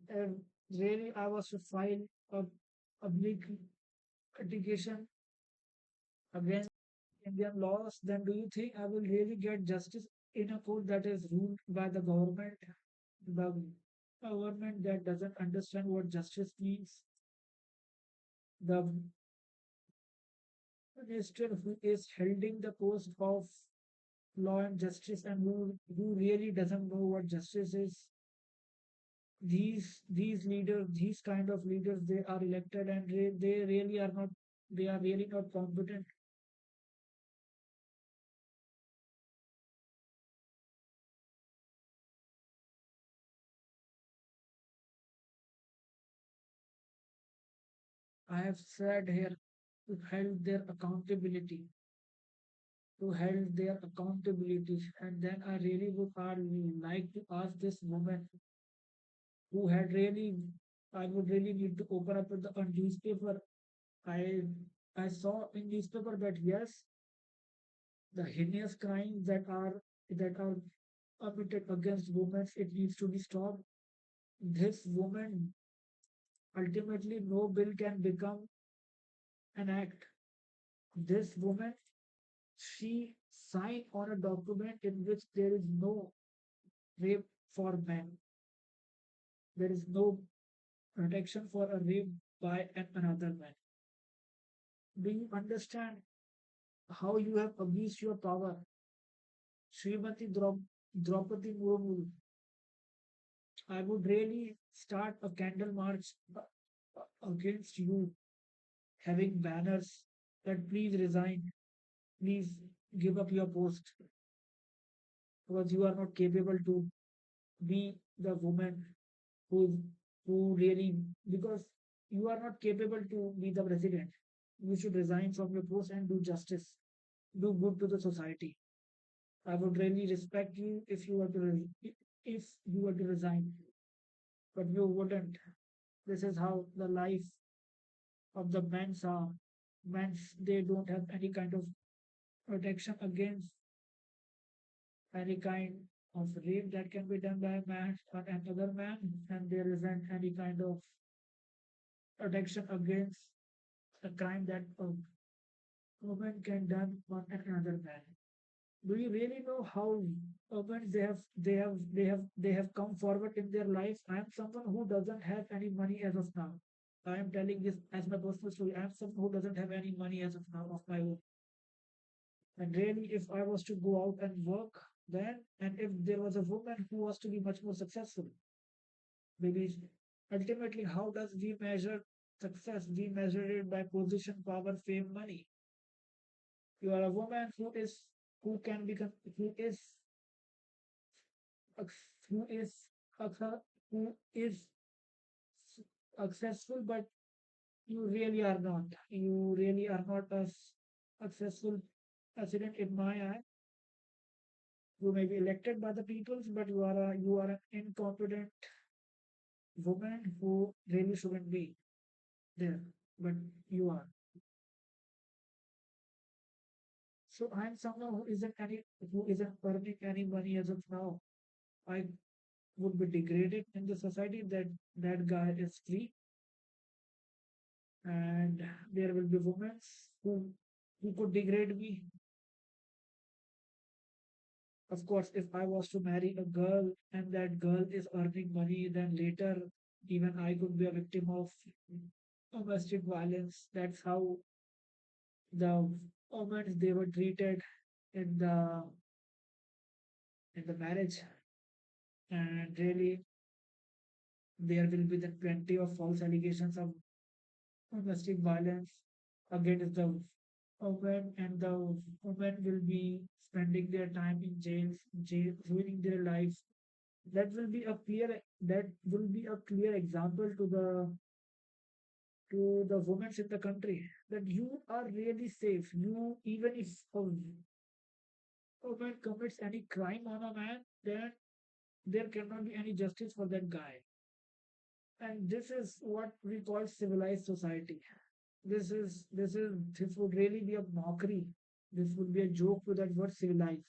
And really, I was to file a public litigation against Indian laws, then do you think I will really get justice in a court that is ruled by the government? The government that doesn't understand what justice means, the minister who is holding the post of law and justice and who really doesn't know what justice is. These leaders, these kind of leaders, they are elected and they really are not, they are really not competent. I have said here to hold their accountability, to hold their accountability. And then I really would like to ask this woman who had really, I would really need to open up the a newspaper. I I saw in newspaper that yes, the heinous crimes that are committed against women, it needs to be stopped. This woman, ultimately no bill can become an act. This woman, she signed on a document in which there is no rape for men. There is no protection for a rape by another man. Do you understand how you have abused your power? Srimati Draupadi Murmu, I would really start a candle march against you, having banners. that please resign, please give up your post because you are not capable to be the woman who who really because you are not capable to be the president. You should resign from your post and do justice, do good to the society. I would really respect you if you were to if you were to resign, but you wouldn't. This is how the life of the men's are. Men's they don't have any kind of protection against any kind of rape that can be done by a man or another man, and there isn't any kind of protection against a crime that a woman can done on another man. Do you really know how women they have come forward in their life? I am someone who doesn't have any money as of now. I am telling this as my personal story. I am someone who doesn't have any money as of now of my own. And really, if I was to go out and work, then and if there was a woman who was to be much more successful, maybe ultimately, how does we measure success? We measure it by position, power, fame, money. You are a woman who can become who is who is successful, but you really are not. You really are not a successful president in my eye. You may be elected by the peoples, but you are an incompetent woman who really shouldn't be there. But you are. So I'm someone who isn't earning any money as of now. I would be degraded in the society that that guy is free, and there will be women who could degrade me. Of course, if I was to marry a girl and that girl is earning money, then later even I could be a victim of domestic violence. That's how the women they were treated in the marriage, and really there will be then plenty of false allegations of domestic violence against the women, and the women will be spending their time in jail, ruining their lives. That will be a clear example to the women in the country that you are really safe. You even if a woman commits any crime on a man, then there cannot be any justice for that guy. And this is what we call civilized society. This would really be a mockery. This would be a joke to that word civilized,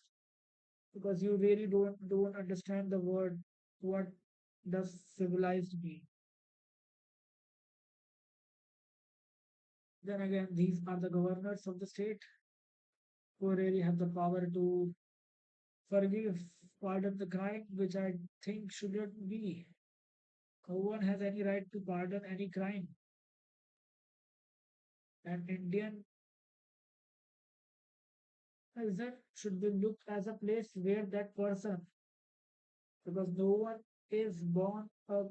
because you really don't understand the word. What does civilized mean? Then again, these are the governors of the state who really have the power to forgive, pardon the crime, which I think shouldn't be. No one has any right to pardon any crime. An Indian prison should be looked as a place where that person, because no one is born a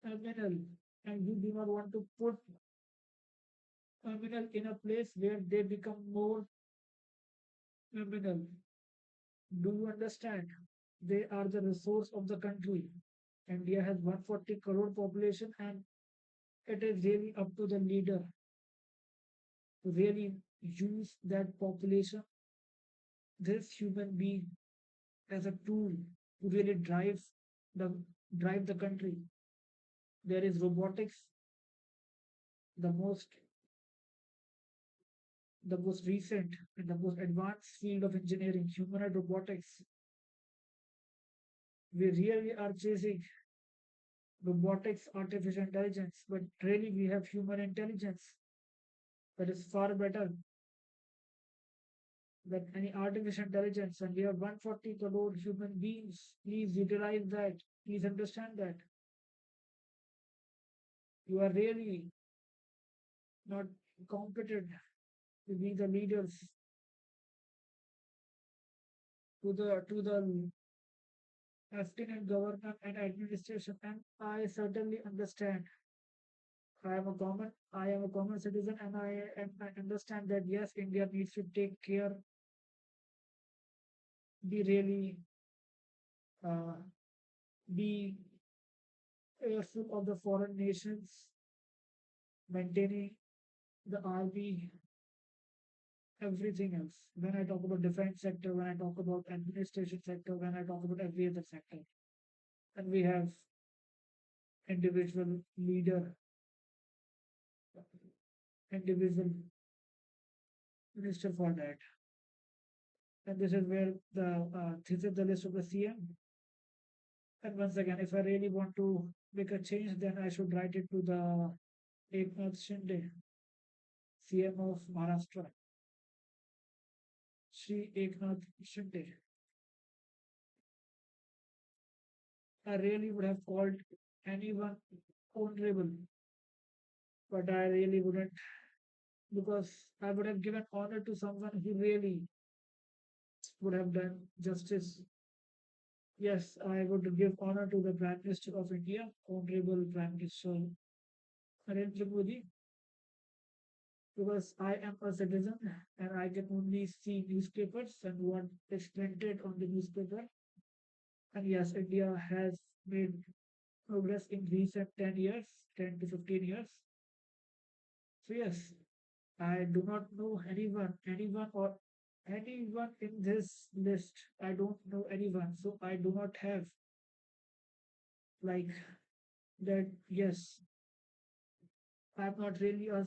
criminal, and you do not want to put criminal in a place where they become more criminal. Do you understand? They are the resource of the country. India has 140 crore population, and it is really up to the leader to really use that population, this human being, as a tool to really the drive the country. There is robotics, the most the most recent and the most advanced field of engineering, humanoid robotics. We really are chasing robotics, artificial intelligence, but really we have human intelligence that is far better than any artificial intelligence, and we have 140 crore human beings. Please utilize that. Please understand that. You are really not competent to be the leaders to the lieutenant governor and administration, and I certainly understand I am a common citizen, and I understand that yes, India needs to take care, be really, uh, be careful of the foreign nations, maintaining the army, everything else. When I talk about defense sector, when I talk about administration sector, when I talk about every other sector, and we have individual leader, individual minister for that. And this is where this is the list of the CM. And once again, if I really want to make a change, then I should write it to the Eknath Shinde, CM of Maharashtra, Shri Eknath Shinde. I really would have called anyone honorable, but I really wouldn't, because I would have given honor to someone who really would have done justice. Yes, I would give honor to the Prime Minister of India, Honorable Prime Minister Narendra Modi, because I am a citizen and I can only see newspapers and what is printed on the newspaper. And yes, India has made progress in recent 10 years, 10 to 15 years. So yes, I do not know anyone in this list. I don't know anyone. So I do not have like that. Yes, I'm not really a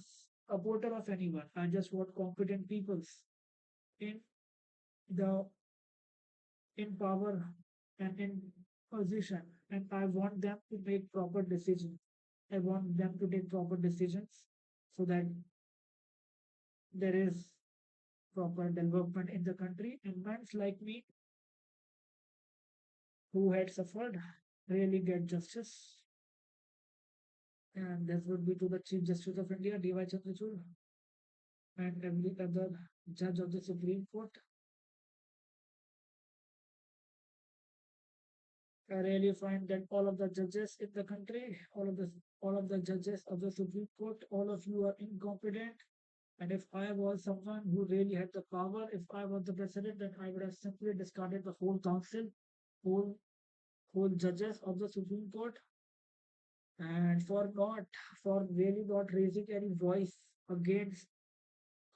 supporter of anyone. I just want competent peoples in the in power and in position, and I want them to make proper decisions. I want them to take proper decisions so that there is proper development in the country, and men like me who had suffered really get justice. And this would be to the Chief Justice of India, D.Y. Chandrachud, and every other judge of the Supreme Court. I really find that all of the judges in the country, all of the judges of the Supreme Court, all of you are incompetent. And if I was someone who really had the power, if I was the president, then I would have simply discarded the whole council, whole whole judges of the Supreme Court, and for really not raising any voice against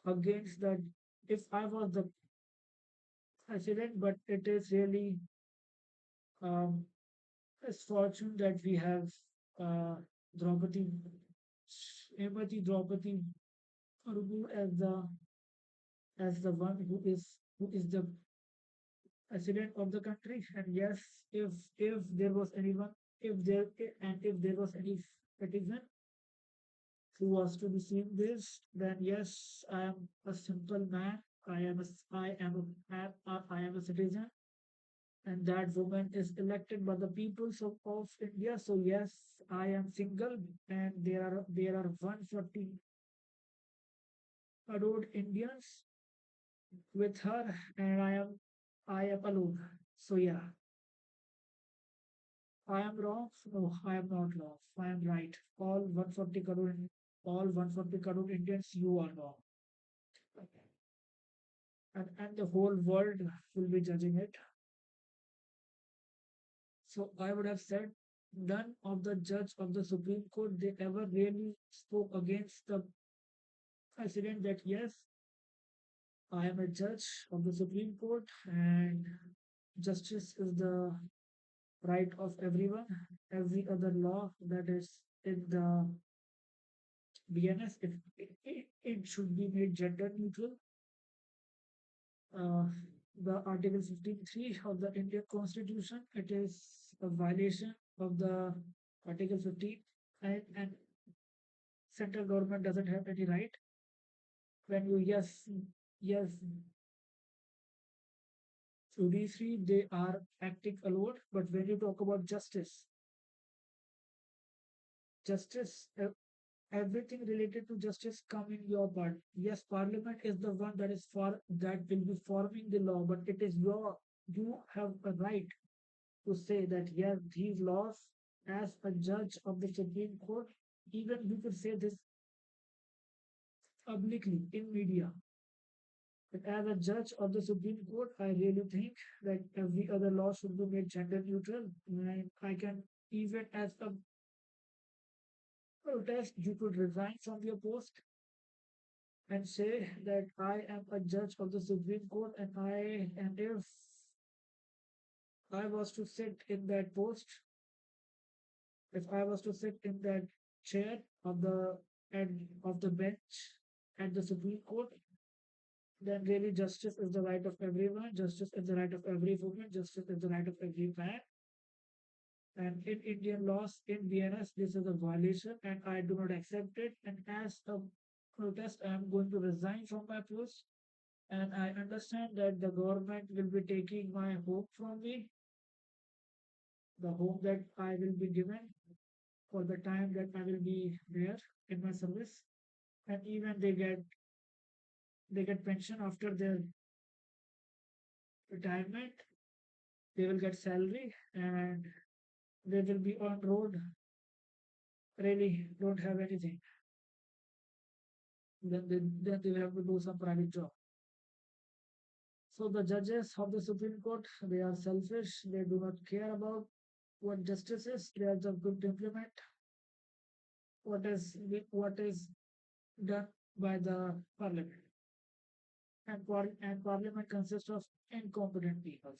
that. If I was the president, but it is really um, it's fortune that we have uh, Draupadi, Srimati Draupadi Murmu as the one who is the president of the country. And yes, if there was anyone, if there was any citizen who was to receive this, then yes, I am a simple man. I am a citizen, and that woman is elected by the people of India. So yes, I am single, and there are 140 crore Indians with her, and I am alone. So yeah, I am wrong. No, I am not wrong. I am right. All 140 crore Indians, you are wrong, and the whole world will be judging it. So I would have said none of the judge of the Supreme Court they ever really spoke against the president that yes, I am a judge of the Supreme Court and justice is the right of everyone. Every other law that is in the BNS, it should be made gender neutral. Uh, the Article 53 of the Indian Constitution, it is a violation of the Article 15, and central government doesn't have any right. When you yes judiciary, they are acting alone. But when you talk about justice, everything related to justice come in your part. Yes, parliament is the one that will be forming the law, but it is you have a right to say that yes, these laws as a judge of the Supreme Court. Even we could say this publicly in media. But as a judge of the Supreme Court, I really think that every other law should be made gender neutral. And I can, even as a protest, you could resign from your post and say that I am a judge of the Supreme Court, and if I was to sit in that post, if I was to sit in that chair of the and of the bench at the Supreme Court, then really justice is the right of everyone, justice is the right of every woman, justice is the right of every man. And in Indian laws, in BNS, this is a violation, and I do not accept it. And as a protest, I am going to resign from my post. And I understand that the government will be taking my home from me, the home that I will be given for the time that I will be there in my service. And even they get pension after their retirement. They will get salary, and they will be on road. Really, don't have anything. Then they will have to do some private job. So the judges of the Supreme Court, they are selfish. They do not care about what justice is. They are just going to implement what is done by the parliament. And parliament consists of incompetent people.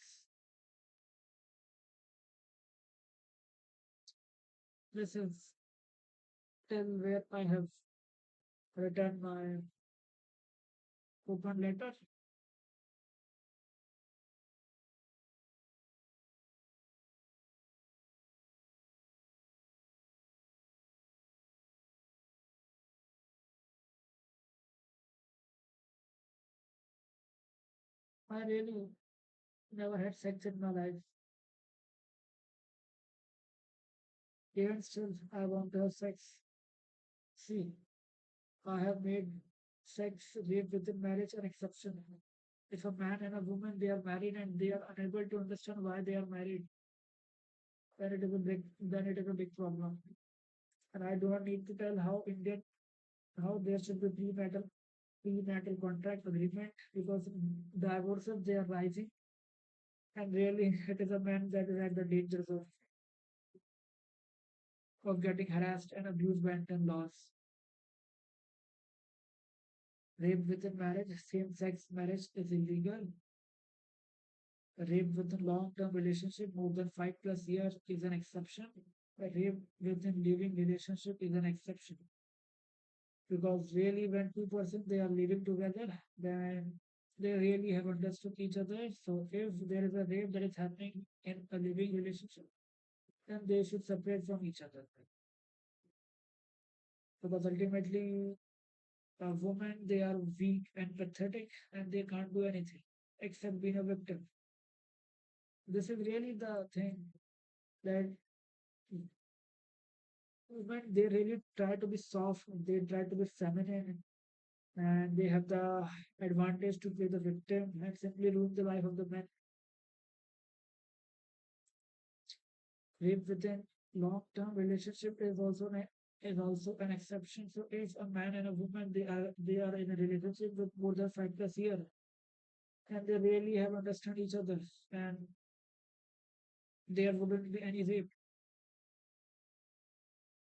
This is till where I have written my open letter. I really never had sex in my life. Even still, I want to have sex. See, I have made sex rape within marriage an exception. If a man and a woman they are married and they are unable to understand why they are married, then it is a big problem. And I do not need to tell how there should be prenatal contract agreement because divorces they are rising, and really it is a man that is at the danger of getting harassed and abused by in laws. Rape within marriage, same-sex marriage is illegal. Rape within long-term relationship more than 5+ years is an exception. Rape within living relationship is an exception because really when two-person they are living together, then they really have understood each other. So if there is a rape that is happening in a living relationship, then they should separate from each other because ultimately a woman they are weak and pathetic and they can't do anything except being a victim. This is really the thing that women they really try to be soft, they try to be feminine, and they have the advantage to play the victim and simply ruin the life of the man. Rape within long-term relationship is also an exception. So if a man and a woman they are in a relationship with more than 5+ years and they really have understood each other and there wouldn't be any rape,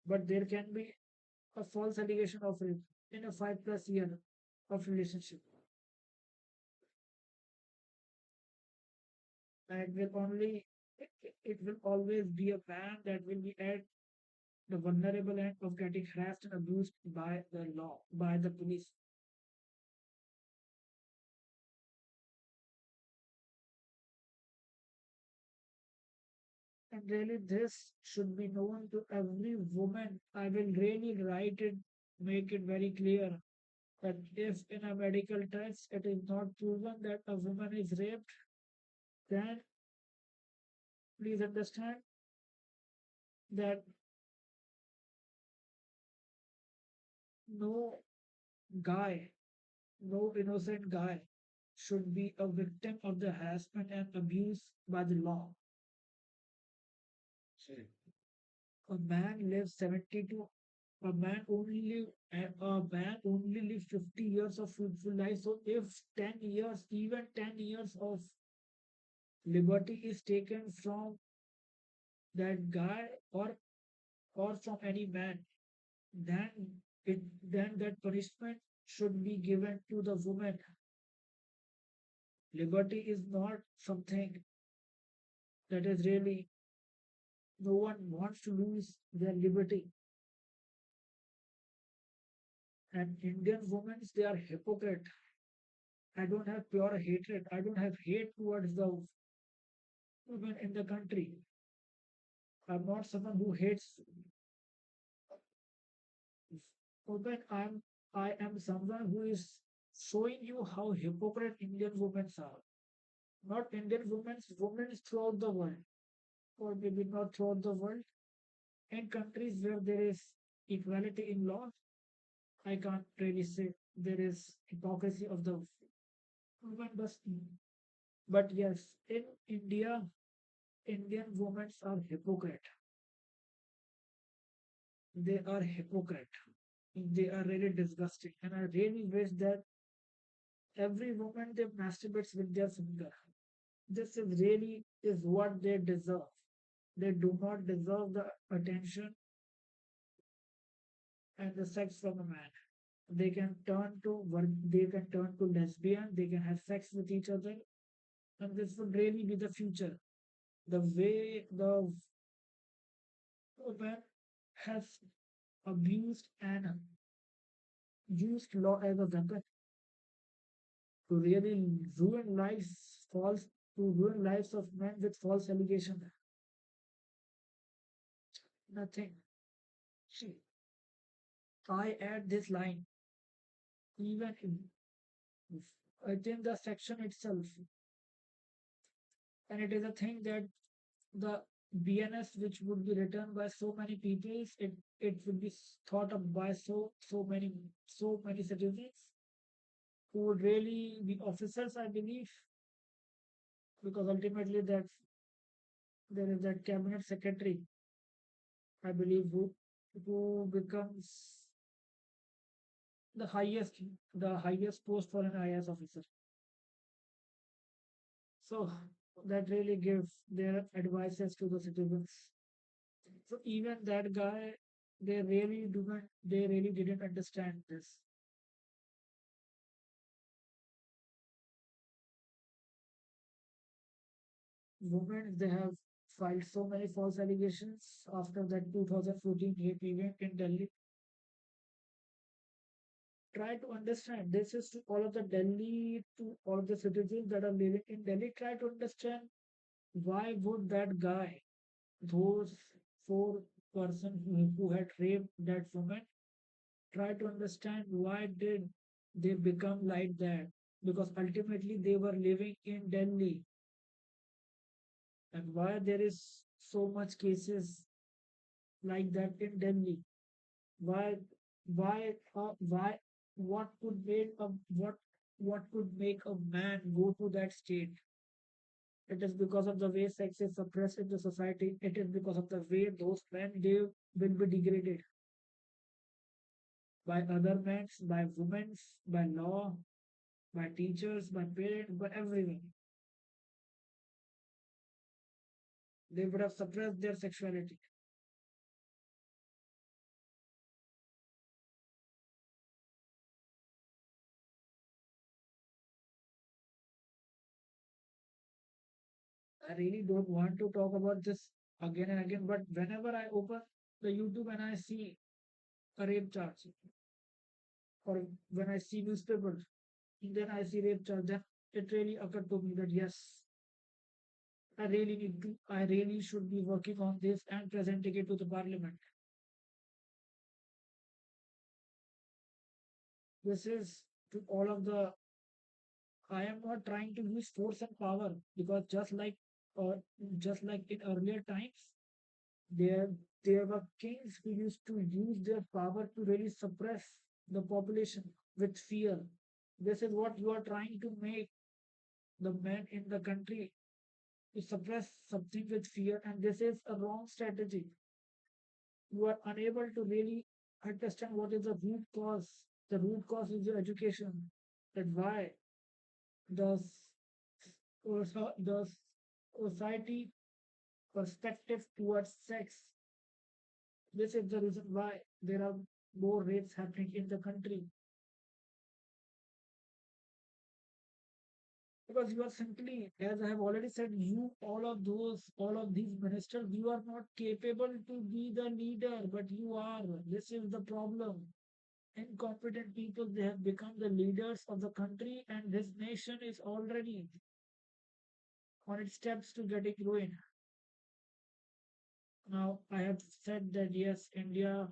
but there can be a false allegation of rape in a 5+ year of relationship. And it will always be a man that will be at the vulnerable end of getting harassed and abused by the law, by the police. And really, this should be known to every woman. I will really write it, make it very clear that if in a medical test it is not proven that a woman is raped, then please understand that no guy, no innocent guy should be a victim of the harassment and abuse by the law. A man lives 70 to a man only live 50 years of fruitful life. So if 10 years, even 10 years of liberty is taken from that guy or from any man, then then that punishment should be given to the woman. Liberty is not something that is really, no one wants to lose their liberty. And Indian women, they are hypocrite. I don't have pure hatred. I don't have hate towards the women in the country. I'm not someone who hates women. I am someone who is showing you how hypocrite Indian women are. Not Indian women throughout the world, or maybe not throughout the world. In countries where there is equality in law, I can't really say there is hypocrisy of the women, but yes, in India, Indian women are hypocrite. They are hypocrite. They are really disgusting, and I really wish that every woman they masturbates with their finger. This is really is what they deserve. They do not deserve the attention and the sex from a man. They can turn to lesbian, they can have sex with each other, and this would really be the future. The way the woman has abused and used law as a weapon to really ruin lives, false to ruin lives of men with false allegation. Nothing. See, I add this line even within the section itself, and it is a thing that the BNS, which would be written by so many people, it would be thought of by so many citizens who would really be officers, I believe, because ultimately that there is that cabinet secretary, I believe, who becomes the highest post for an IAS officer. So that really gives their advices to the citizens. So even that guy, they really didn't understand this. Women, they have filed so many false allegations after that 2014 rape event in Delhi. Try to understand. This is to all of the Delhi, to all of the citizens that are living in Delhi. Try to understand why would that guy, those four person who had raped that woman, try to understand why did they become like that? Because ultimately they were living in Delhi, and why there is so much cases like that in Delhi. Why, why, what could make a what could make a man go to that state? It is because of the way sex is suppressed in the society. It is because of the way those men they will be degraded by other men, by women, by law, by teachers, by parents, by everyone. They would have suppressed their sexuality. I really don't want to talk about this again and again, but whenever I open the YouTube and I see a rape charge, or when I see newspapers, then I see rape charge, then it really occurred to me that yes, I really should be working on this and presenting it to the parliament. This is to all of the, I am not trying to use force and power, because just like in earlier times, there there were kings who used to use their power to really suppress the population with fear. This is what you are trying to make the men in the country, to suppress something with fear, and this is a wrong strategy. You are unable to really understand what is the root cause. The root cause is your education. That why does the society perspective towards sex. This is the reason why there are more rapes happening in the country. Because you are simply, as I have already said, you, all of these ministers, you are not capable to be the leader, but you are. This is the problem. Incompetent people, they have become the leaders of the country, and this nation is already on its steps to getting ruined. Now, I have said that yes, India,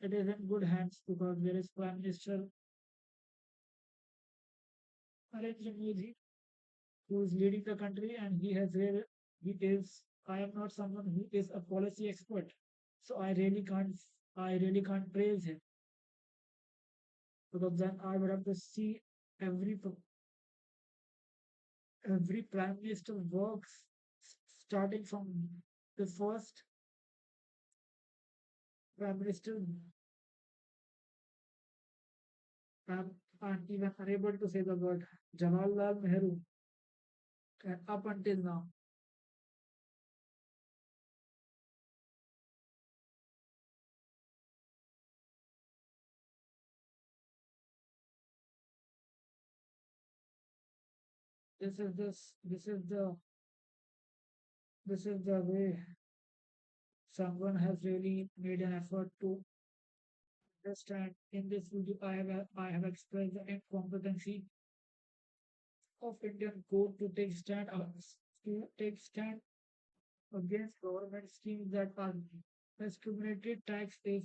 it is in good hands because there is Prime Minister Narendra Modi who is leading the country, and he is. I am not someone who is a policy expert, so I really can't praise him because then I would have to see every every prime minister works starting from the first prime minister. I'm even unable to say the word Jawaharlal Nehru, and up until now. This is this is the way someone has really made an effort to understand. In this video, I have expressed the incompetency of Indian court to take stand against government schemes that are discriminated tax is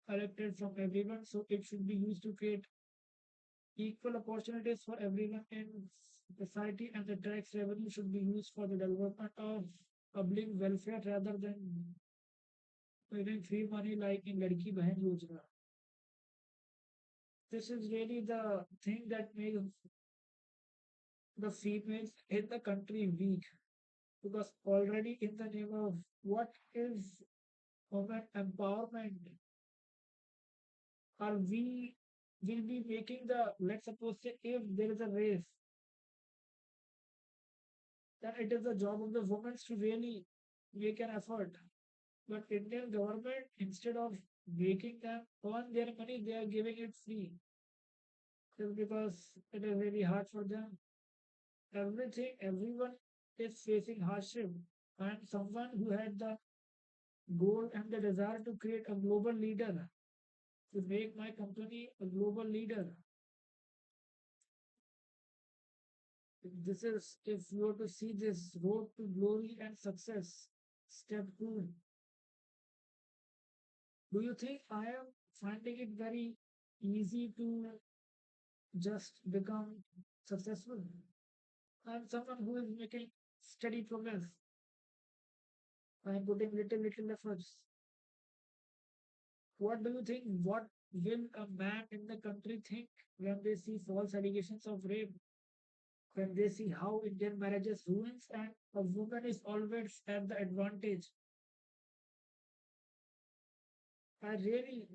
collected from everyone, so it should be used to create equal opportunities for everyone in society, and the tax revenue should be used for the development of public welfare rather than giving free money like in Ladki Bahan Yojana. This is really the thing that makes the females in the country weak, because already in the name of what is women empowerment, are we will be making the, let's suppose say if there is a race, then it is the job of the women to really make an effort. But Indian government, instead of making them earn their money, they are giving it free just because it is very hard for them. Everyone is facing hardship, and someone who had the goal and the desire to create a global leader, to make my company a global leader. This is, if you were to see this road to glory and success, step two, do you think I am finding it very easy to just become successful? I'm someone who is making steady progress. I'm putting little efforts. What do you think? What will a man in the country think when they see false allegations of rape? When they see how Indian marriages ruins and a woman is always at the advantage? I really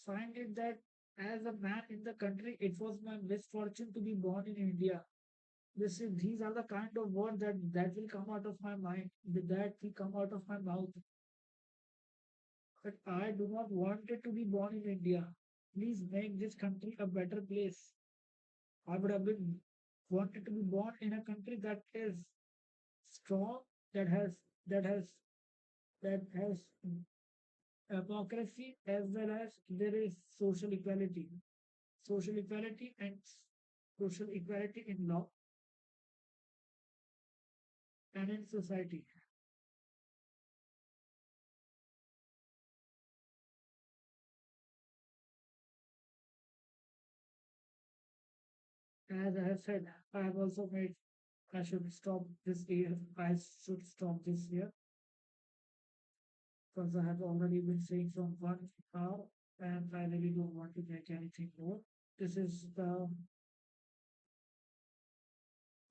find it that as a man in the country, it was my misfortune to be born in India. These are the kind of words that will come out of my mind, that will come out of my mouth. But I do not want it to be born in India. Please make this country a better place. I would have been wanted to be born in a country that is strong, that has that has that has democracy, as well as there is social equality and social equality in law and in society. As I have said, I have also made I should stop this year. I should stop this year because I have already been saying from 1 hour, and I really don't want to make anything more. This is the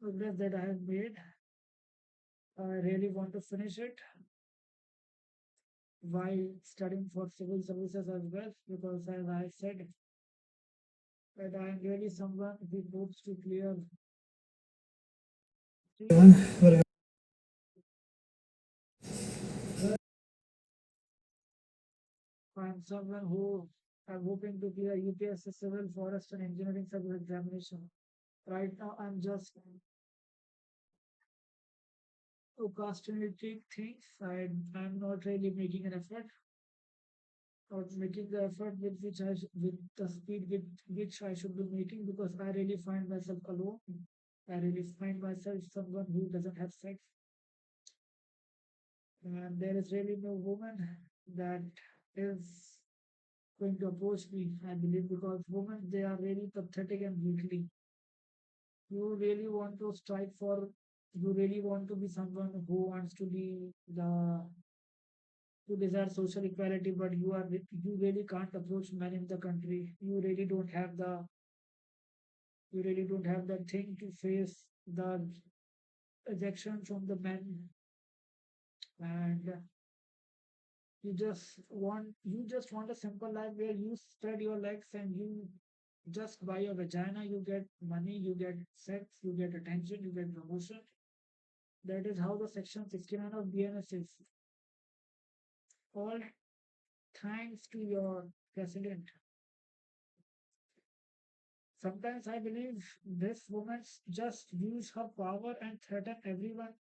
progress that I have made. I really want to finish it. while studying for civil services as well, because as I said, that I am really someone who hopes to clear I am someone who I'm hoping to clear UPSC Civil Forest and Engineering Service examination. Right now, I'm just procrastinating things. I'm not really making an effort or making the effort with with the speed with which I should be making, because I really find myself alone. I really find myself someone who doesn't have sex, and there is really no woman that is going to approach me. I believe because women they are really pathetic and weakly. You really want to strive for. You really want to be someone who wants to be the who desire social equality, but you really can't approach men in the country. You really don't have that thing to face the rejection from the men, and you just want a simple life where you spread your legs and you just by your vagina you get money, you get sex, you get attention, you get promotion. That is how the section 69 of BNS is. All thanks to your president. Sometimes I believe this woman just use her power and threaten everyone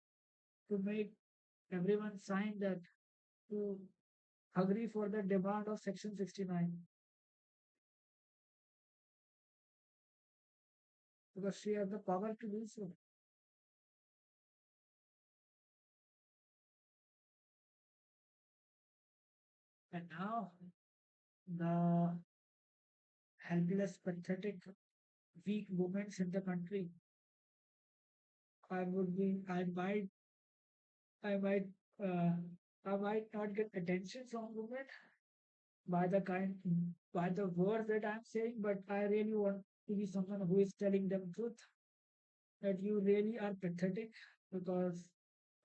to make everyone sign that to agree for the demand of Section 69 because she has the power to do so. And now the helpless, pathetic, weak women in the country, I might, uh, I might not get attention from women by the by the words that I'm saying, but I really want to be someone who is telling them truth that you really are pathetic because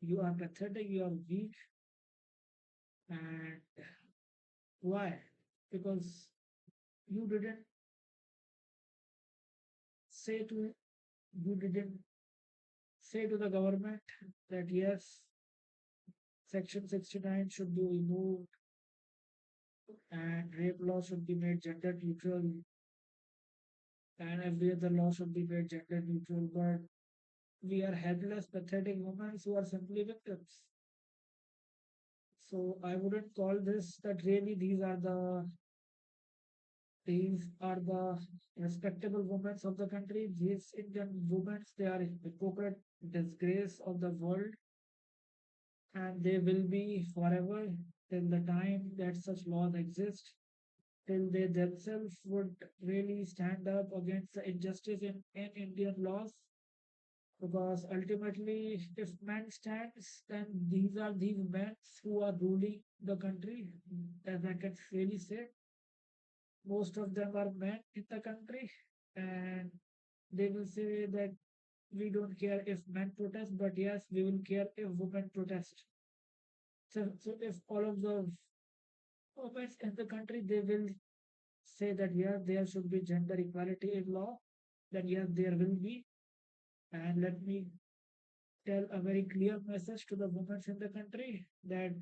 you are pathetic, you are weak, and why? Because you didn't say to you didn't say to the government that yes, Section 69 should be removed and rape law should be made gender neutral and every other law should be made gender neutral, but we are helpless, pathetic women who are simply victims. So I wouldn't call this that really these are the respectable women of the country. These Indian women, they are hypocrite disgrace of the world, and they will be forever till the time that such laws exist, till they themselves would really stand up against the injustice in Indian laws. Because ultimately, if men stands, then these are these men who are ruling the country. As I can really say, most of them are men in the country, and they will say that we don't care if men protest, but yes, we will care if women protest. So if all of the women in the country they will say that yes, there should be gender equality in law, then yes, there will be. And let me tell a very clear message to the women in the country that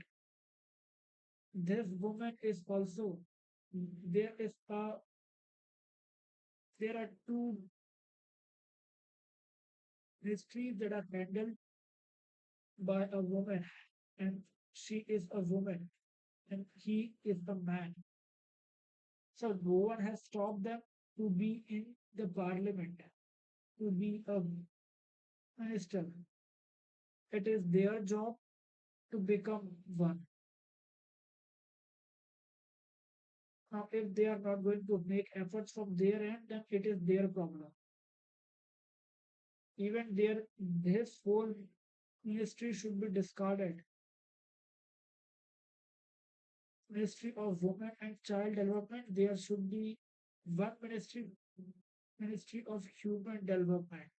this woman is also there is a there are two mysteries that are handled by a woman, and she is a woman and he is a man. So no one has stopped them to be in the parliament, to be a minister. It is their job to become one. Now, if they are not going to make efforts from their end, then it is their problem. Even this whole ministry should be discarded. Ministry of Women and Child Development, there should be one Ministry of Human Development.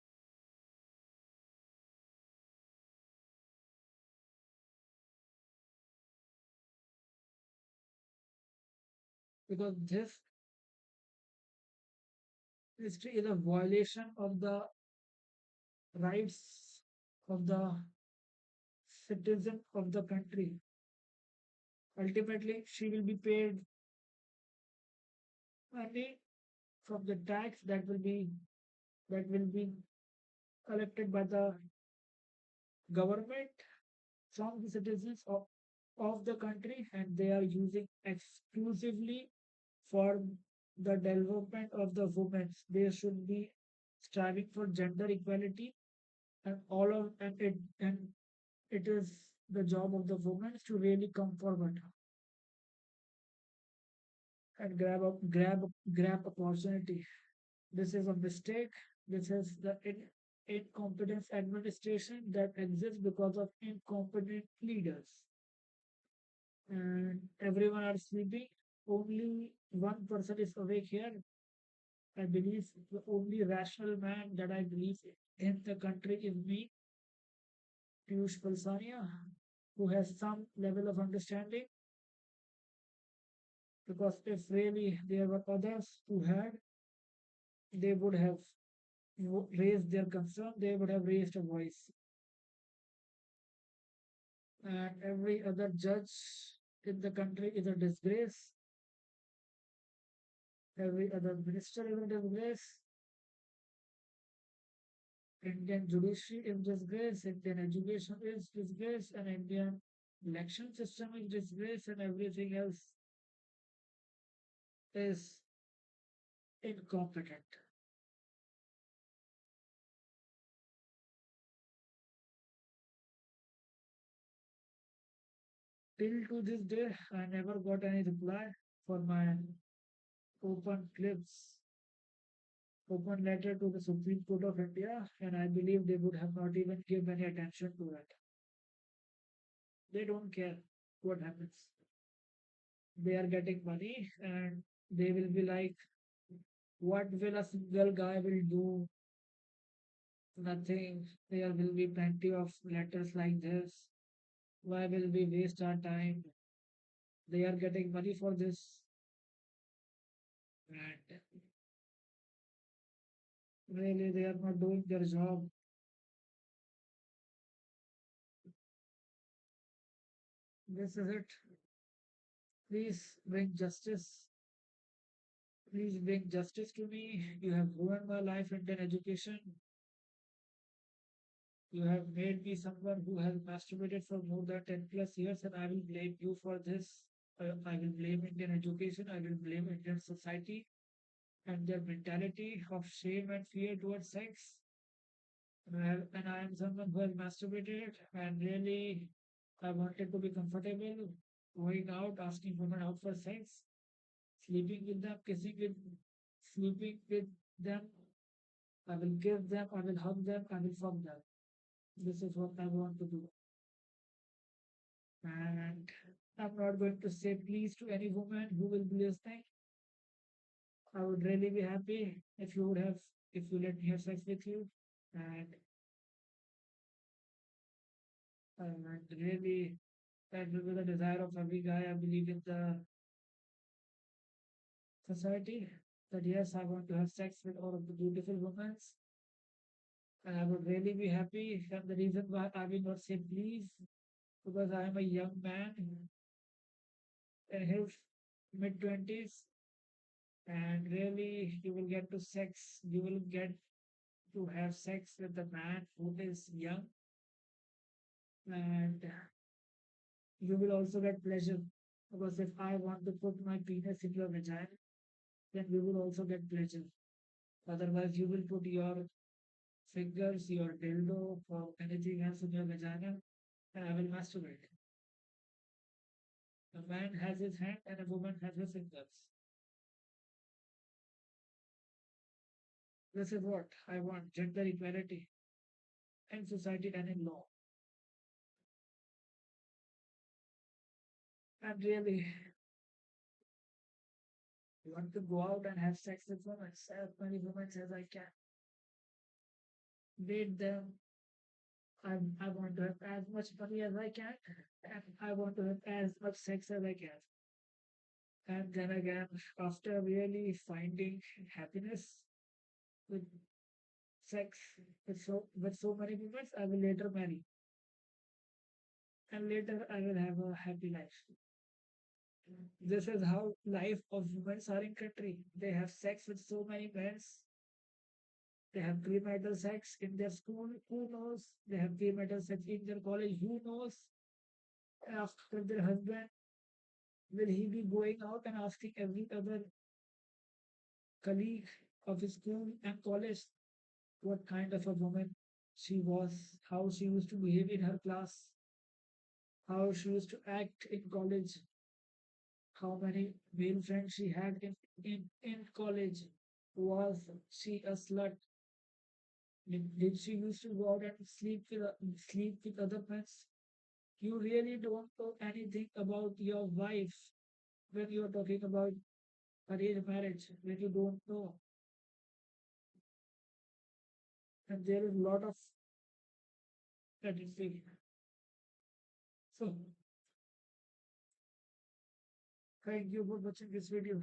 because this history is a violation of the rights of the citizen of the country. Ultimately, she will be paid money from the tax that will be collected by the government from the citizens of the country, and they are using exclusively for the development of the women. They should be striving for gender equality, and it is the job of the women to really come forward and grab opportunity. This is a mistake. This is the incompetence administration that exists because of incompetent leaders. And everyone are sleeping. Only one person is awake here. I believe the only rational man that I believe in the country is me, Piyush Palsania, who has some level of understanding. Because if really there were others who had, they would have raised their concern, they would have raised a voice. And every other judge in the country is a disgrace. Every other minister is a disgrace. Indian judiciary is disgrace. Indian education is disgrace. And Indian election system is disgrace. And everything else is incompetent. Till to this day, I never got any reply for my open clips, open letter to the Supreme Court of India, and I believe they would have not even given any attention to it. They don't care what happens. They are getting money, and they will be like, what will a single guy will do? Nothing. There will be plenty of letters like this. Why will we waste our time? They are getting money for this, and really they are not doing their job. This is it. Please bring justice. Please bring justice to me. You have ruined my life in education. You have made me someone who has masturbated for more than 10 plus years, and I will blame you for this. I will blame Indian education. I will blame Indian society and their mentality of shame and fear towards sex. And I am someone who has masturbated, and really I wanted to be comfortable going out, asking women out for sex, sleeping with them, sleeping with them. I will give them, I will hug them, I will fuck them. This is what I want to do. And I'm not going to say please to any woman who will be listening. I would really be happy if you let me have sex with you. And, and really, that will be the desire of every guy. I believe in the society that yes, I want to have sex with all of the beautiful women. And I would really be happy. And the reason why I will not say please, because I am a young man in his mid 20s, and really you will get to have sex with a man who is young, and you will also get pleasure. Because if I want to put my penis in your vagina, then you will also get pleasure. Otherwise, you will put your fingers, your dildo, or anything else in your vagina, and I will masturbate. A man has his hand and a woman has her fingers. This is what I want: gender equality in society and in law. And really want to go out and have sex with women, as many women as I can. Date them. I want to have as much money as I can, and I want to have as much sex as I can. And then again, after really finding happiness with sex, with so many women, I will later marry, and later I will have a happy life. This is how life of women are in country. They have sex with so many men. They have premarital sex in their school. Who knows? They have premarital sex in their college. Who knows? After their husband, will he be going out and asking every other colleague of his school and college what kind of a woman she was, how she used to behave in her class, how she used to act in college, how many male friends she had in college. Was she a slut? Did she used to go out and sleep with other men? You really don't know anything about your wife when you're talking about arranged marriage, when you don't know. And there is a lot of statistic. So, thank you for watching this video.